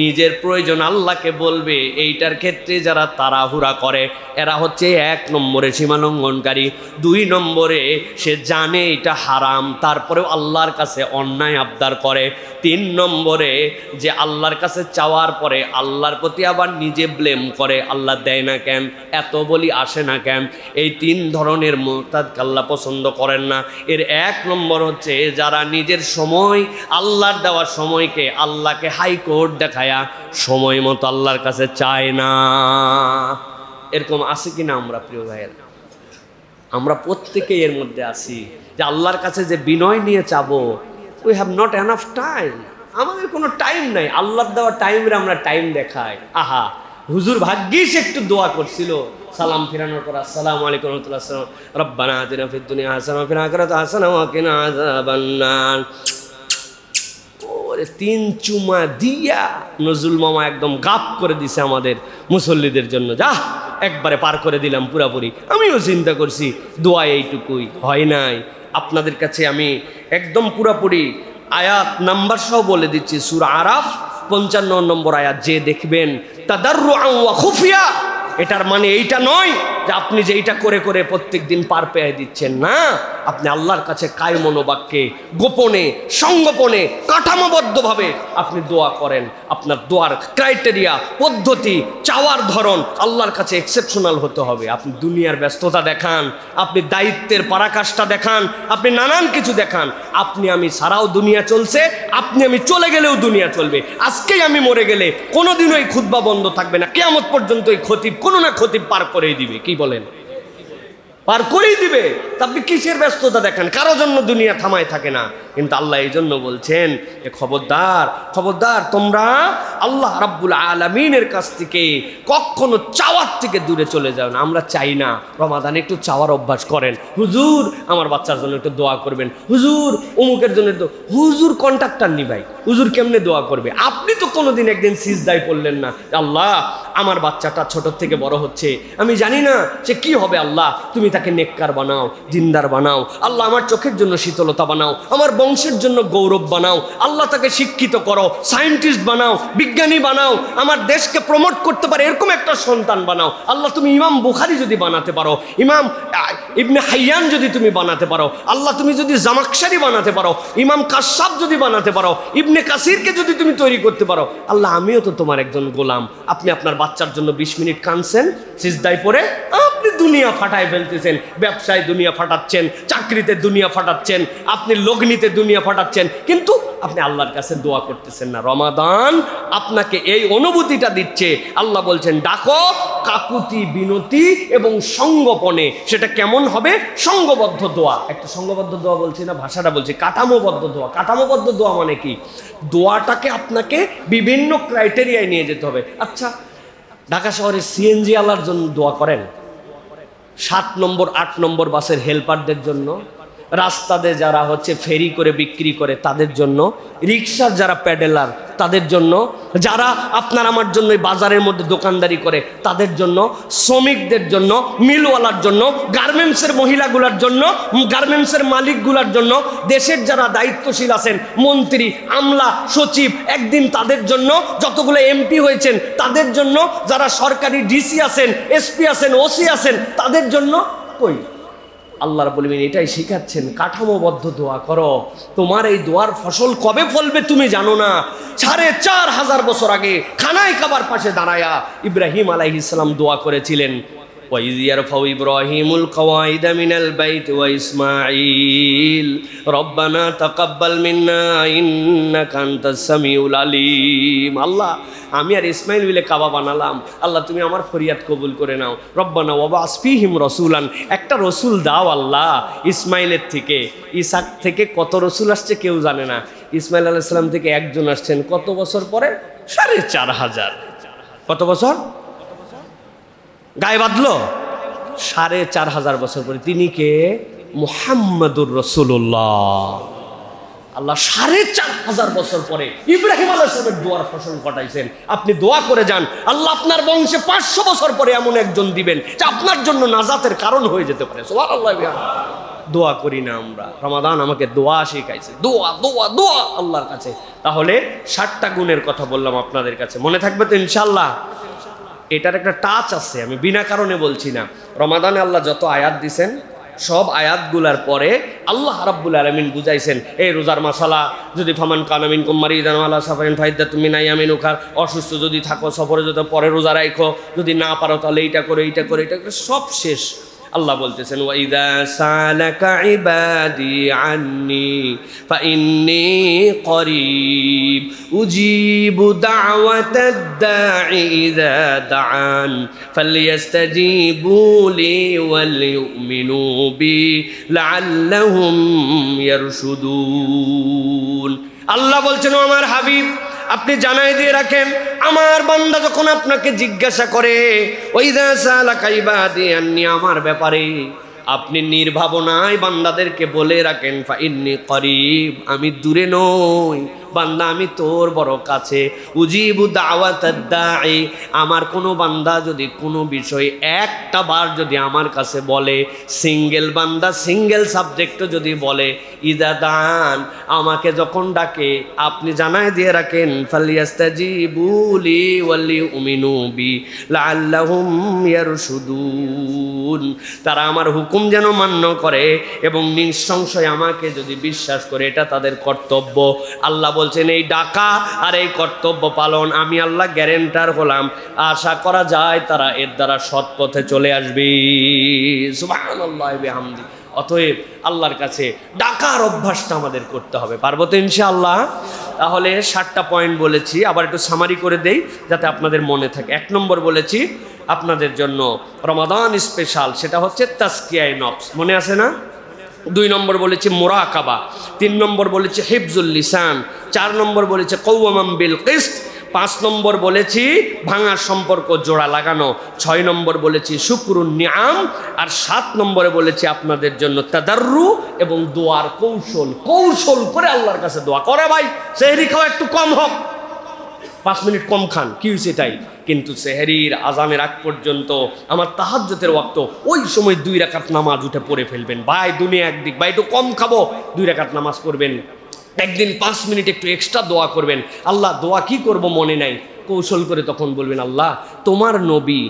নিজের প্রয়োজন আল্লাহকে বলবে, এইটার ক্ষেত্রে যারা তাড়াহুড়া করে এরা হচ্ছে 1 নম্বরে সীমালঙ্ঘনকারী। 2 নম্বরে সে জানে এটা হারাম, তারপরেও আল্লাহর কাছে অন্যায় আবদার করে। 3 নম্বরে যে আল্লাহর কাছে চাওয়ার পরে আল্লাহর প্রতি আবার নিজে ব্লেম করে, আল্লাহ দেয় না কেন, এত বলি আসে না কেন। এই 3 ধরনের মুরতাদকে আল্লাহ পছন্দ করেন না। এর 1 নম্বর হচ্ছে যারা নিজের সময়, আল্লাহর দেওয়ার সময়কে আল্লাহকে হাইকোর্ট দেখায়া সময় মতো আল্লাহর কাছে চায় না। এরকম আছে কিনা আমরা প্রিয় ভাইয়ের? আমরা প্রত্যেকেই এর মধ্যে আছি যে আল্লাহর কাছে যে বিনয় নিয়ে চাবো, we have not enough time, আমাদের কোনো টাইম নাই। আল্লাহর দেওয়া টাইমে আমরা টাইম দেখাই। আহা, হুজুর ভাগ্যিস একটু দোয়া করছিল, সালাম ফিরানোর পর আসসালামু আলাইকুম ওয়া রাহমাতুল্লাহ, রব্বানা আতিনা ফিদ দুনিয়া হাসানা ওয়া ফিল আখিরাতি হাসানা ওয়া কিনা আযাবান্নার। ওরে 3 চুমা দিয়া নজরুল মামা একদম গাপ করে দিছে আমাদের মুসল্লিদের জন্য। যা একবারে পার করে দিলাম পুরাপুরি। আমিও চিন্তা করছি দোয়া এইটুকুই, হয় নাই। আপনাদের কাছে আমি একদম পুরাপুরি আয়াত নাম্বার সহ বলে দিচ্ছি। সূরা আরাফ 55 নম্বর আয়াত, যে দেখবেন তাদাররুআন ওয়া খুফিয়া, এটার মানে এইটা নয় যে আপনি যে এইটা করে করে প্রত্যেক দিন পার পেয়ে দিচ্ছেন, না। আপনি আল্লাহর কাছে কায় মনোবাক্যে, গোপনে, সঙ্গোপনে, কাঠামোবদ্ধভাবে আপনি দোয়া করেন। আপনার দোয়ার ক্রাইটেরিয়া, পদ্ধতি, চাওয়ার ধরন আল্লাহর কাছে এক্সেপশনাল হতে হবে। আপনি দুনিয়ার ব্যস্ততা দেখান, আপনি দায়িত্বের পরাকাষ্ঠা দেখান, আপনি নানান কিছু দেখান, আপনি আমি ছাড়াও দুনিয়া চলছে, আপনি আমি চলে গেলেও দুনিয়া চলবে। আজকেই আমি মরে গেলে কোনোদিনও এই খুতবা বন্ধ থাকবে না, কিয়ামত পর্যন্ত এই খতিব কোনো না খতিব পার করেই দিবে। কি বলেন? পার করেই দিবে। তা আপনি কিসের ব্যস্ততা দেখান? কারো জন্য দুনিয়া থামায় থাকে না। কিন্তু আল্লাহ এই জন্য বলছেন যে খবরদার, খবরদার, তোমরা আল্লাহ রাব্বুল আলামিনের কাছ থেকে কখনো চাওয়ার থেকে দূরে চলে যাও না। আমরা চাই না রমাদানে একটু চাওয়ার অভ্যাস করেন। হুজুর আমার বাচ্চার জন্য একটু দোয়া করবেন, হুজুর অমুকের জন্য একটু। হুজুর কন্ট্রাক্টর নি ভাই, হুজুর কেমনে দোয়া করবে? আপনি তো কোনোদিন একদিন সিজদায় পড়লেন না, আল্লাহ আমার বাচ্চাটা ছোট থেকে বড় হচ্ছে, আমি জানি না সে কি হবে, আল্লাহ তুমি তাকে নেককার বানাও, দিনদার বানাও, আল্লাহ আমার চোখের জন্য শীতলতা বানাও, আমার বংশের জন্য গৌরব বানাও, আল্লাহ তাকে শিক্ষিত করো, সায়েন্টিস্ট বানাও, বিজ্ঞানী বানাও, আমার দেশকে প্রমোট করতে পারে এরকম একটা সন্তান বানাও। আল্লাহ তুমি ইমাম বুখারী যদি বানাতে পারো, ইমাম ইবনে হাইয়ান যদি তুমি বানাতে পারো, আল্লাহ তুমি যদি জামাকশারি বানাতে পারো, ইমাম কাশাব যদি বানাতে পারো, ইবনে কাসিরকে যদি তুমি তৈরি করতে পারো, আল্লাহ আমিও তো তোমার একজন গোলাম। আপনি আপনার বাচ্চার জন্য 20 মিনিট কাঁদছেন সিজদায় পড়ে, আপনি দুনিয়া ফাটায় ফেলতেছেন, ব্যবসায় দুনিয়া ফাটাচ্ছেন, চাকরিতে দুনিয়া ফাটাচ্ছেন, আপনি লগ্নিতে দুনিয়া ফাটাচ্ছেন, কিন্তু আপনি আল্লাহর কাছে দোয়া করতেছেন না। রমাদান আপনাকে এই অনুভূতিটা দিচ্ছে। আল্লাহ বলছেন ডাকো কাকুতি বিনতি এবং সঙ্গোপনে। সেটা কেমন হবে? সঙ্গবদ্ধ দোয়া। একটা সঙ্গবদ্ধ দোয়া বলছি না, ভাষাটা বলছি কাঠামোবদ্ধ দোয়া। কাঠামোবদ্ধ দোয়া মানে কি? দোয়াটাকে আপনাকে বিভিন্ন ক্রাইটেরিয়ায় নিয়ে যেতে হবে। আচ্ছা, ঢাকা শহরে সিএনজি আলার জন্য দোয়া করেন, 7 নম্বর 8 নম্বর বাসের হেল্পারদের জন্য, রাস্তাতে যারা ফেরি করে বিক্রি করে তাদের জন্য, রিক্সার যারা প্যাডেলার তাদের জন্য, যারা আপনার আমার জন্য বাজারের মধ্যে দোকানদারি করে তাদের জন্য, শ্রমিকদের জন্য, মিলওয়ালার জন্য, গার্মেন্টসের মহিলাগুলোর জন্য, গার্মেন্টসের মালিকগুলোর জন্য, দেশের যারা দায়িত্বশীল আছেন, মন্ত্রী, আমলা, সচিব, একদিন তাদের জন্য, যতগুলো এমপি হয়েছেন তাদের জন্য, যারা সরকারি ডিসি আছেন, এসপি আছেন, ওসি আছেন তাদের জন্য। কই আল্লাহ রাব্বুল আলামিন এটাই শিখাচ্ছেন, কাঠামোবদ্ধ দোয়া করো। তোমার এই দোয়ার ফসল কবে ফলবে তুমি জানো না। 4500 বছর আগে খানায় কাবার পাশে দাঁড়ায়া ইব্রাহিম আলাইহিস সালাম দোয়া করেছিলেন, وَإِذْ يَرْفَعُ إِبْرَاهِيمُ الْقَوَاعِدَ مِنَ الْبَيْتِ وَإِسْمَاعِيلُ رَبَّنَا تَقَبَّلْ مِنَّا إِنَّكَ أَنْتَ السَّمِيعُ الْعَلِيمُ। আল্লাহ, আমি আর ইসমাইল মিলে কাবা বানালাম, আল্লাহ তুমি আমার ফরিয়াদ কবুল করে নাও। রব্বানা ওয়াবআস ফীহিম রাসূলান, একটা রসুল দাও আল্লাহ। ইসমাইলের থেকে, ইসাক থেকে কত রসুল আসছে কেউ জানে না। ইসমাইল আলাইহিস সালাম থেকে একজন আসছেন কত বছর পরে? 4500। কত বছর গায়ে বাঁধলো? 4500 বছর পরে। তিনি কে? মুহাম্মাদুর রাসূলুল্লাহ। আল্লাহ 4500 বছর পরে ইব্রাহিম আলাইহিস সালামের দোয়ার ফসল ঘটাইছেন। আপনি দোয়া করে যান, আল্লাহ আপনার বংশে 500 বছর পরে এমন একজন দিবেন যে আপনার জন্য নাজাতের কারণ হয়ে যেতে পারে। সুবহানাল্লাহ। দোয়া করি না আমরা? রমাদান আমাকে দোয়া শিখাইছে, দোয়া দোয়া দোয়া আল্লাহর কাছে। তাহলে 60টা গুণের কথা বললাম আপনাদের কাছে, মনে থাকবে তো ইনশাআল্লাহ? এটার একটা টাচ আছে, আমি বিনা কারণে বলছি না। রমাদানে আল্লাহ যত আয়াত দিছেন সব আয়াতগুলার পরে আল্লাহ রাব্বুল আলামিন বুঝাইছেন এই রোজার মাসালা। যদি ফামান কানা মিনকুম মারিদান ওয়া আলা সাফারিন ফাইদ্দাতুম মিন আইয়ামিন উখার, অসুস্থ যদি থাকো সফরে যদি পরে রোজা রাখো, যদি না পারো তাহলে এইটা করে এইটা করে এইটা করে, সব শেষ। আল্লাহ বলতেছেন ওয়া ইযা সালাকা ইবাদি আন্নি ফাইন্নী করিব উজিবু দাওয়াতাদ দাঈ ইযা দাআন ফালইস্তাজিবু লি ওয়াল ইউমিনু বি লাআল্লাহুম ইয়ারশুদুন। আল্লাহ বলছেন, আমার হাবিব আপনি জানাই দিয়ে রাখেন, আমার বান্দা যখন আপনাকে জিজ্ঞাসা করে ওয়াইযা সালাকা ইবাদি আন্নি, আমার ব্যাপারে, আপনি নির্ভাবনায় বান্দাদেরকে বলে রাখেন ফাইন্নী করিব, আমি দূরে নই বান্দা, আমি তোর বড় কাছে। উজিবু দাওয়াতাদ দাঈ, আমার কোনো বান্দা যদি কোনো বিষয়ে একটা বার যদি আমার কাছে বলে, সিঙ্গেল বান্দা সিঙ্গেল সাবজেক্টও যদি বলে, ইযা দান, আমাকে যখন ডাকে, আপনি জানায় দিয়ে রাখেন ফালিয়াস্তাজিবু লি ওয়াল ইউমিনু বি লাআল্লাহুম ইয়ারশুদুন, তারা আমার হুকুম যেন মান্য করে এবং নিঃসংশয় আমাকে যদি বিশ্বাস করে, এটা তাদের কর্তব্য। আল্লাহ বলছেন এই ডাকা আর এই কর্তব্য পালন আমি আল্লাহ গ্যারেন্টার হলাম, আশা করা যায় তারা এর দ্বারা সৎ পথে চলে আসবে। সুবহানাল্লাহ বিহামদি। অতএব আল্লাহর কাছে ডাকার অভ্যাসটা আমাদের করতে হবে। পারবো তো ইনশাআল্লাহ? তাহলে 60টা পয়েন্ট বলেছি, আবার একটু সামারি করে দেই যাতে আপনাদের মনে থাকে। 1 নম্বর বলেছি আপনাদের জন্য রমাদান স্পেশাল, সেটা হচ্ছে তাজকিয়ায়ে নফস, মনে আছে না? 2 নম্বর বলেছি মুরাকাবা, 3 নম্বর বলেছি হিফজুল লিসান, 4 নম্বর বলেছি কওয়ামান বিল কিসত, 5 নম্বর বলেছি ভাঙা সম্পর্ক জোড়া লাগানো, 6 নম্বর বলেছি শুকরুন নিআম, আর 7 নম্বরে বলেছি আপনাদের জন্য তাদাররু এবং দোয়ার কৌশল। কৌশল করে আল্লাহর কাছে দোয়া করে। ভাই সেহরি খাওয়া একটু কম হোক, 5 মিনিট কম খান, কি হয়েছে তাই, কিন্তু সেহরির আজানের আগ পর্যন্ত আমার তাহাজ্জুদের ওয়াক্ত, ওই সময় 2 রাকাত নামাজ উঠে পড়ে ফেলবেন। ভাই দুনিয়া একদিক, ভাই একটু কম খাবো, 2 রাকাত নামাজ পড়বেন। একদিন 5 মিনিট একটু এক্সট্রা দোয়া করবেন। আল্লাহ দোয়া কি করব মনে নাই, কৌশল করে তখন বলবেন আল্লাহ তোমার নবী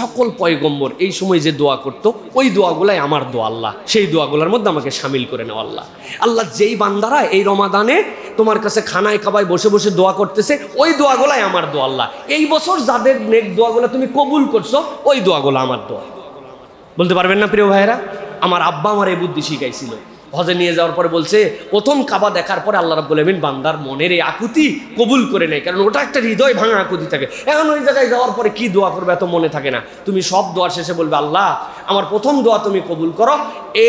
সকল পয়গম্বর এই সময় যে দোয়া করতো ওই দোয়াগুলাই আমার দোয়া, আল্লাহ সেই দোয়াগুলোর মধ্যে আমাকে শামিল করে নাও। আল্লাহ আল্লাহ যেই বান্দারা এই রমাদানে তোমার কাছে খানায় খাবায় বসে বসে দোয়া করতেছে ওই দোয়াগুলাই আমার দোয়া, আল্লাহ এই বছর যাদের নেক দোয়াগুলো তুমি কবুল করছো ওই দোয়াগুলো আমার দোয়া। বলতে পারবেন না প্রিয় ভাইয়েরা? আমার আব্বা আমার এই বুদ্ধি শিখাইছিল। হজে নিয়ে যাওয়ার পরে বলছে, প্রথম কাবা দেখার পরে আল্লাহ রাব্বুল আমিন বান্দার মনের এই আকুতি কবুল করে নেয়, কারণ ওটা একটা হৃদয় ভাঙা আকুতি থাকে। এখন ওই জায়গায় যাওয়ার পরে কি দোয়া করবে এত মনে থাকে না। তুমি সব দোয়ার শেষে বলবে, আল্লাহ আমার প্রথম দোয়া তুমি কবুল করো,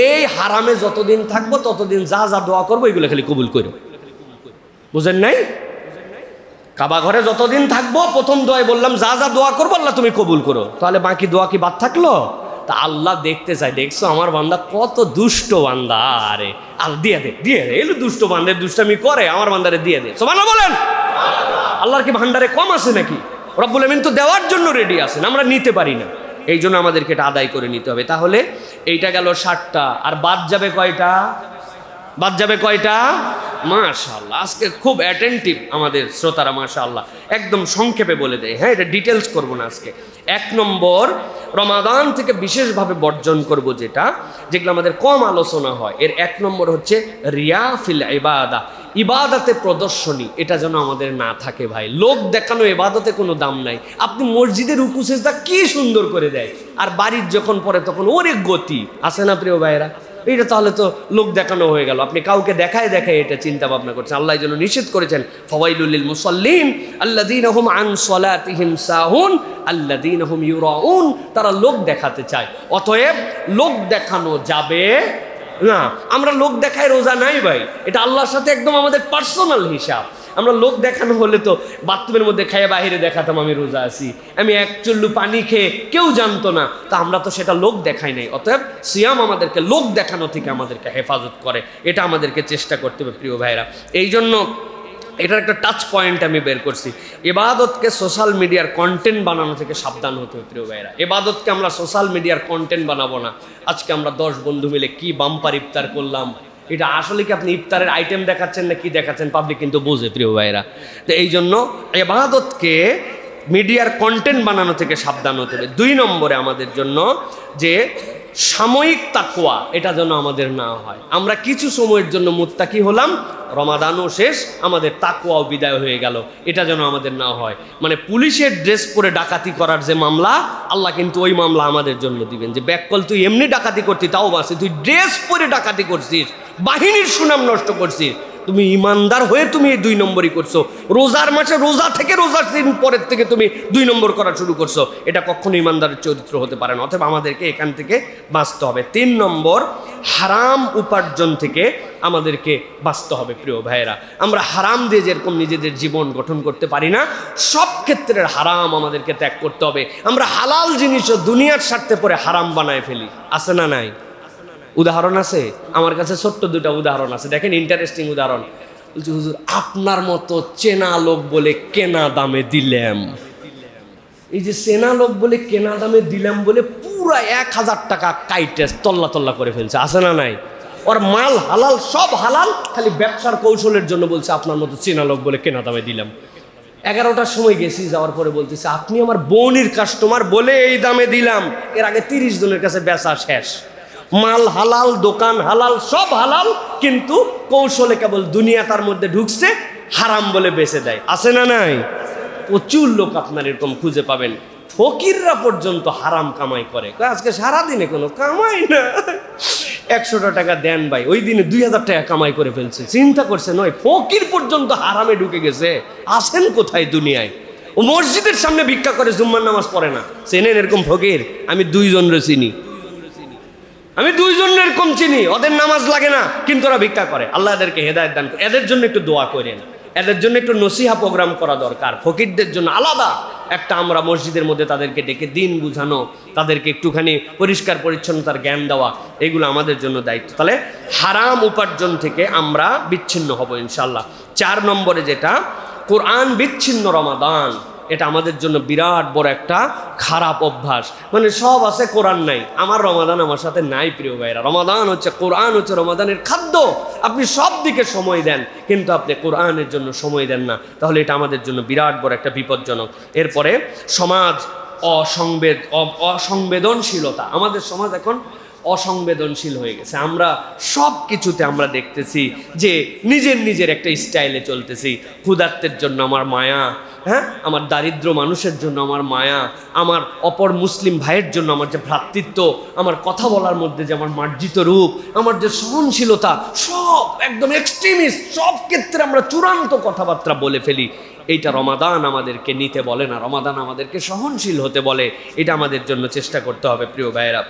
এই হারামে যতদিন থাকবো ততদিন যা যা দোয়া করবো এগুলো খালি কবুল করো। বুঝেন নাই? কাবা ঘরে যতদিন থাকবো প্রথম দোয়ায় বললাম যা যা দোয়া করবো আল্লাহ তুমি কবুল করো, তাহলে বাকি দোয়া কি বাদ থাকলো? তা আল্লাহ দেখতে চাই, দেখছো আমার বান্দা কত দুষ্ট বান্দা, আরে আল দিয়ে দে এলো দুষ্ট বান্দার দুষ্টামি করে, আমার বান্দারে দিয়ে দে। সুবহানাল্লাহ বলেন। আল্লাহর কি ভান্ডারে কম আছে নাকি? রব্বুল আমিন তো দেওয়ার জন্য রেডি আছেন, আমরা নিতে পারি না। এই জন্য আমাদেরকে এটা আদায় করে নিতে হবে। তাহলে এইটা গেল 60টা, আর বাদ যাবে কয়টা? বাদ যাবে কয়টা? মাশাআল্লাহ, আজকে খুব অ্যাটেন্টিভ আমাদের শ্রোতারা, মাশাআল্লাহ, একদম সংক্ষেপে বলে দেয়। হ্যাঁ, এটা ডিটেলস করবো না আজকে। 1 নম্বর, রমাদান থেকে বিশেষভাবে বর্জন করব যেগুলো আমাদের কম আলোচনা হয়, এর 1 নম্বর হচ্ছে রিয়া ফিল ইবাদা, ইবাদতে প্রদর্শনী। এটা যেন আমাদের না থাকে ভাই। লোক দেখানো ইবাদতে কোনো দাম নাই। আপনি মসজিদের রুকু সিজদা কি সুন্দর করে দেয়, আর বাড়ির যখন পড়ে তখন ওরে গতি আছে না প্রিয় ভাইয়েরা? এইটা তাহলে তো লোক দেখানো হয়ে গেল। আপনি কাউকে দেখায় এটা চিন্তা ভাবনা করছেন। আল্লাহ যেন নিষেধ করেছেন, ফাওয়াইলুল লিল মুসাল্লিন আল্লাযীনা হুম আন সালাতিহিম সাহুন আল্লাযীনা হুম ইউরাউন। তারা লোক দেখাতে চায়, অতএব লোক দেখানো যাবে না। আমরা লোক দেখায় রোজা নাই ভাই, এটা আল্লাহর সাথে একদম আমাদের পার্সোনাল হিসাব। আমরা লোক দেখানো হলে তো বাথরুমের মধ্যে খেয়ে বাহিরে দেখাতাম আমি রোজা আছি, আমি 1 চুল্লু পানি খেয়ে কেউ জানতো না। তা আমরা তো সেটা লোক দেখাই নাই। অতএব সিয়াম আমাদেরকে লোক দেখানো থেকে আমাদেরকে হেফাজত করে, এটা আমাদেরকে চেষ্টা করতে হবে প্রিয় ভাইরা। এই জন্য এটার একটা টাচ পয়েন্ট আমি বের করছি, ইবাদতকে সোশ্যাল মিডিয়ার কন্টেন্ট বানানো থেকে সাবধান হতে হবে প্রিয় ভাইরা। ইবাদতকে আমরা সোশ্যাল মিডিয়ার কন্টেন্ট বানাবো না। আজকে আমরা 10 বন্ধু মিলে কি বাম্পার ইফতার করলাম, এটা আসলে কি আপনি ইফতারের আইটেম দেখাচ্ছেন না কি দেখাচ্ছেন, পাবলিক কিন্তু বোঝে প্রিয় ভাইরা। তো এই জন্য ইবাদতকে মিডিয়ার কন্টেন্ট বানানো থেকে সাবধান হতে হবে। 2 নম্বরে আমাদের জন্য যে সাময়িক তাকওয়া, এটা যেন আমাদের না হয়। আমরা কিছু সময়ের জন্য মুত্তাকি হলাম, রমাদানও শেষ, আমাদের তাকওয়াও বিদায় হয়ে গেল, এটা যেন আমাদের না হয়। মানে পুলিশের ড্রেস পরে ডাকাতি করার যে মামলা, আল্লাহ কিন্তু ওই মামলা আমাদের জন্য দিবেন। যে ব্যাককল তুই এমনি ডাকাতি করতি তাও বাসে, তুই ড্রেস পরে ডাকাতি করছিস, বাহিনীর সুনাম নষ্ট করছিস, তুমি ইমানদার হয়ে তুমি এই 2 নম্বরই করছো। রোজার মাসে রোজা থেকে রোজার দিন পরের থেকে তুমি 2 নম্বর করা শুরু করছো, এটা কখনো ইমানদারের চরিত্র হতে পারে না। অথবা আমাদেরকে এখান থেকে বাঁচতে হবে। 3 নম্বর, হারাম উপার্জন থেকে আমাদেরকে বাঁচতে হবে প্রিয় ভাইয়েরা। আমরা হারাম দিয়ে যেরকম নিজেদের জীবন গঠন করতে পারি না, সব ক্ষেত্রের হারাম আমাদেরকে ত্যাগ করতে হবে। আমরা হালাল জিনিসও দুনিয়ার স্বার্থে পরে হারাম বানায় ফেলি, আছে না নাই? উদাহরণ আছে আমার কাছে, ছোট্ট 2টা উদাহরণ আছে, দেখেন ইন্টারেস্টিং উদাহরণ। বলছি, হুজুর আপনার মতো চেনা লোক বলে কেনা দামে দিলাম। এই যে চেনা লোক বলে কেনা দামে দিলাম বলে পুরা 1000 টাকা কাইটে তল্লা করে ফেলছে, আছে না নাই? ওর মাল হালাল, সব হালাল, খালি ব্যবসার কৌশলের জন্য বলছে আপনার মতো চেনা লোক বলে কেনা দামে দিলাম। 11টার সময় গেছি, যাওয়ার পরে বলতেছে আপনি আমার বোনের কাস্টমার বলে এই দামে দিলাম। এর আগে 30 জনের কাছে বেচা শেষ। মাল হালাল, দোকান হালাল, সব হালাল, কিন্তু কৌশলে কেবল দুনিয়া তার মধ্যে ঢুকছে, হারাম বলে বেচে দেয়, আছে না নাই? প্রচুর লোক আপনার এরকম খুঁজে পাবেন। ফকিররা পর্যন্ত হারাম কামাই করে, আজকে সারাদিনে কোনো কামাই না, 100টা টাকা দেন ভাই, ওই দিনে 2000 টাকা কামাই করে ফেলছে। চিন্তা করছে নয়, ফকির পর্যন্ত হারামে ঢুকে গেছে। আসেন কোথায় দুনিয়ায়? ও মসজিদের সামনে ভিক্ষা করে, জুম্মার নামাজ পড়ে না। চেনেন এরকম ফকির? আমি 2 জনের চিনি, আমি 2 জন এরকম চিনি, ওদের নামাজ লাগে না কিন্তু ওরা ভিক্ষা করে। আল্লাহ এদেরকে হেদায়েত দান করে। এদের জন্য একটু দোয়া করেন, এদের জন্য একটু নসিহা প্রোগ্রাম করা দরকার। ফকিরদের জন্য আলাদা একটা আমরা মসজিদের মধ্যে তাদেরকে ডেকে দিন বুঝানো, তাদেরকে একটুখানি পরিষ্কার পরিচ্ছন্নতার জ্ঞান দেওয়া, এগুলো আমাদের জন্য দায়িত্ব। তাহলে হারাম উপার্জন থেকে আমরা বিচ্ছিন্ন হব ইনশাল্লাহ। 4 নম্বরে যেটা, কোরআন বিচ্ছিন্ন রমাদান, এটা আমাদের জন্য বিরাট বড় একটা খারাপ অভ্যাস। মানে সব আছে, কোরআন নাই। আমার রমাদান আমার সাথে নাই প্রিয় ভাইরা। রমাদান হচ্ছে, কোরআন হচ্ছে রমাদানের খাদ্য। আপনি সব দিকে সময় দেন কিন্তু আপনি কোরআনের জন্য সময় দেন না, তাহলে এটা আমাদের জন্য বিরাট বড় একটা বিপজ্জনক। এরপরে সমাজ অসংবেদনশীলতা। আমাদের সমাজ এখন অসংবেদনশীল হয়ে গেছে। আমরা সব কিছুতে আমরা দেখতেছি যে নিজের একটা স্টাইলে চলতেছি। ক্ষুধার্তের জন্য আমার মায়া, হ্যাঁ, আমার দারিদ্র মানুষের জন্য আমার মায়া, আমার অপর মুসলিম ভাইয়ের জন্য আমার যে ভ্রাতৃত্ব, আমার কথা বলার মধ্যে যে আমার মার্জিত রূপ, আমার যে সহনশীলতা, সব একদম এক্সট্রিমিস্ট, সব ক্ষেত্রে আমরা চূড়ান্ত কথাবার্তা বলে ফেলি। এইটা রমাদান আমাদেরকে নিতে বলে না, রমাদান আমাদেরকে সহনশীল হতে বলে। এটা আমাদের জন্য চেষ্টা করতে হবে প্রিয় ভাইয়েরা।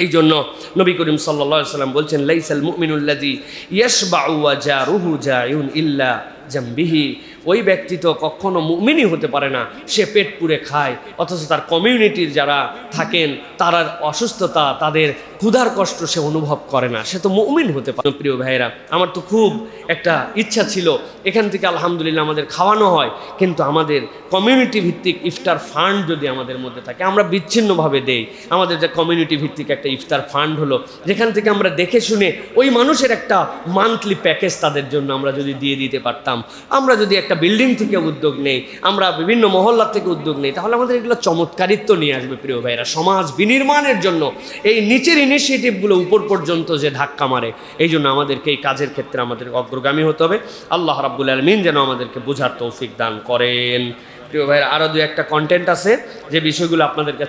এই জন্য নবী করিম সাল্লাল্লাহু আলাইহি ওয়াসাল্লাম বলছেন, লাইসাল মুমিনুল্লাযী ইয়াশবাউ ওয়া জারুহু জায়ুন ইল্লা জামবিহি। ওই ব্যক্তি তো কখনো মুমিনই হতে পারে না, সে পেট পুরে খায়, অথচ তার কমিউনিটির যারা থাকেন তার অসুস্থতা, তাদের ক্ষুধার কষ্ট সে অনুভব করে না, সে তো মুমিন হতে পারে। প্রিয় ভাইয়েরা, আমার তো খুব একটা ইচ্ছা ছিল এখান থেকে আলহামদুলিল্লাহ আমাদের খাওয়ানো হয়, কিন্তু আমাদের কমিউনিটি ভিত্তিক ইফতার ফান্ড যদি আমাদের মধ্যে থাকে, আমরা বিচ্ছিন্নভাবে দেই। আমাদের যে কমিউনিটি ভিত্তিক একটা ইফতার ফান্ড হলো, যেখান থেকে আমরা দেখে শুনে ওই মানুষের একটা মান্থলি প্যাকেজ তাদের জন্য আমরা যদি দিয়ে দিতে পারতাম, আমরা যদি একটা বিল্ডিং থেকে উদ্যোগ নেই, আমরা বিভিন্ন মহল্লা থেকে উদ্যোগ নেই, তাহলে আমাদের এগুলো চমৎকারিত্ব নিয়ে আসবে প্রিয় ভাইরা। সমাজ বিনির্মাণের জন্য এই নিচের ইনিশিয়েটিভগুলো উপর পর্যন্ত যে ধাক্কা মারে, এই জন্য আমাদেরকে এই কাজের ক্ষেত্রে আমাদের অগ্রগামী হতে হবে। আল্লাহ রাব্বুল আলামিন যেন আমাদেরকে বোঝার তৌফিক দান করেন। প্রিয় ভাইরা, আরও দু একটা কন্টেন্ট আছে যে বিষয়গুলো আপনাদের কাছে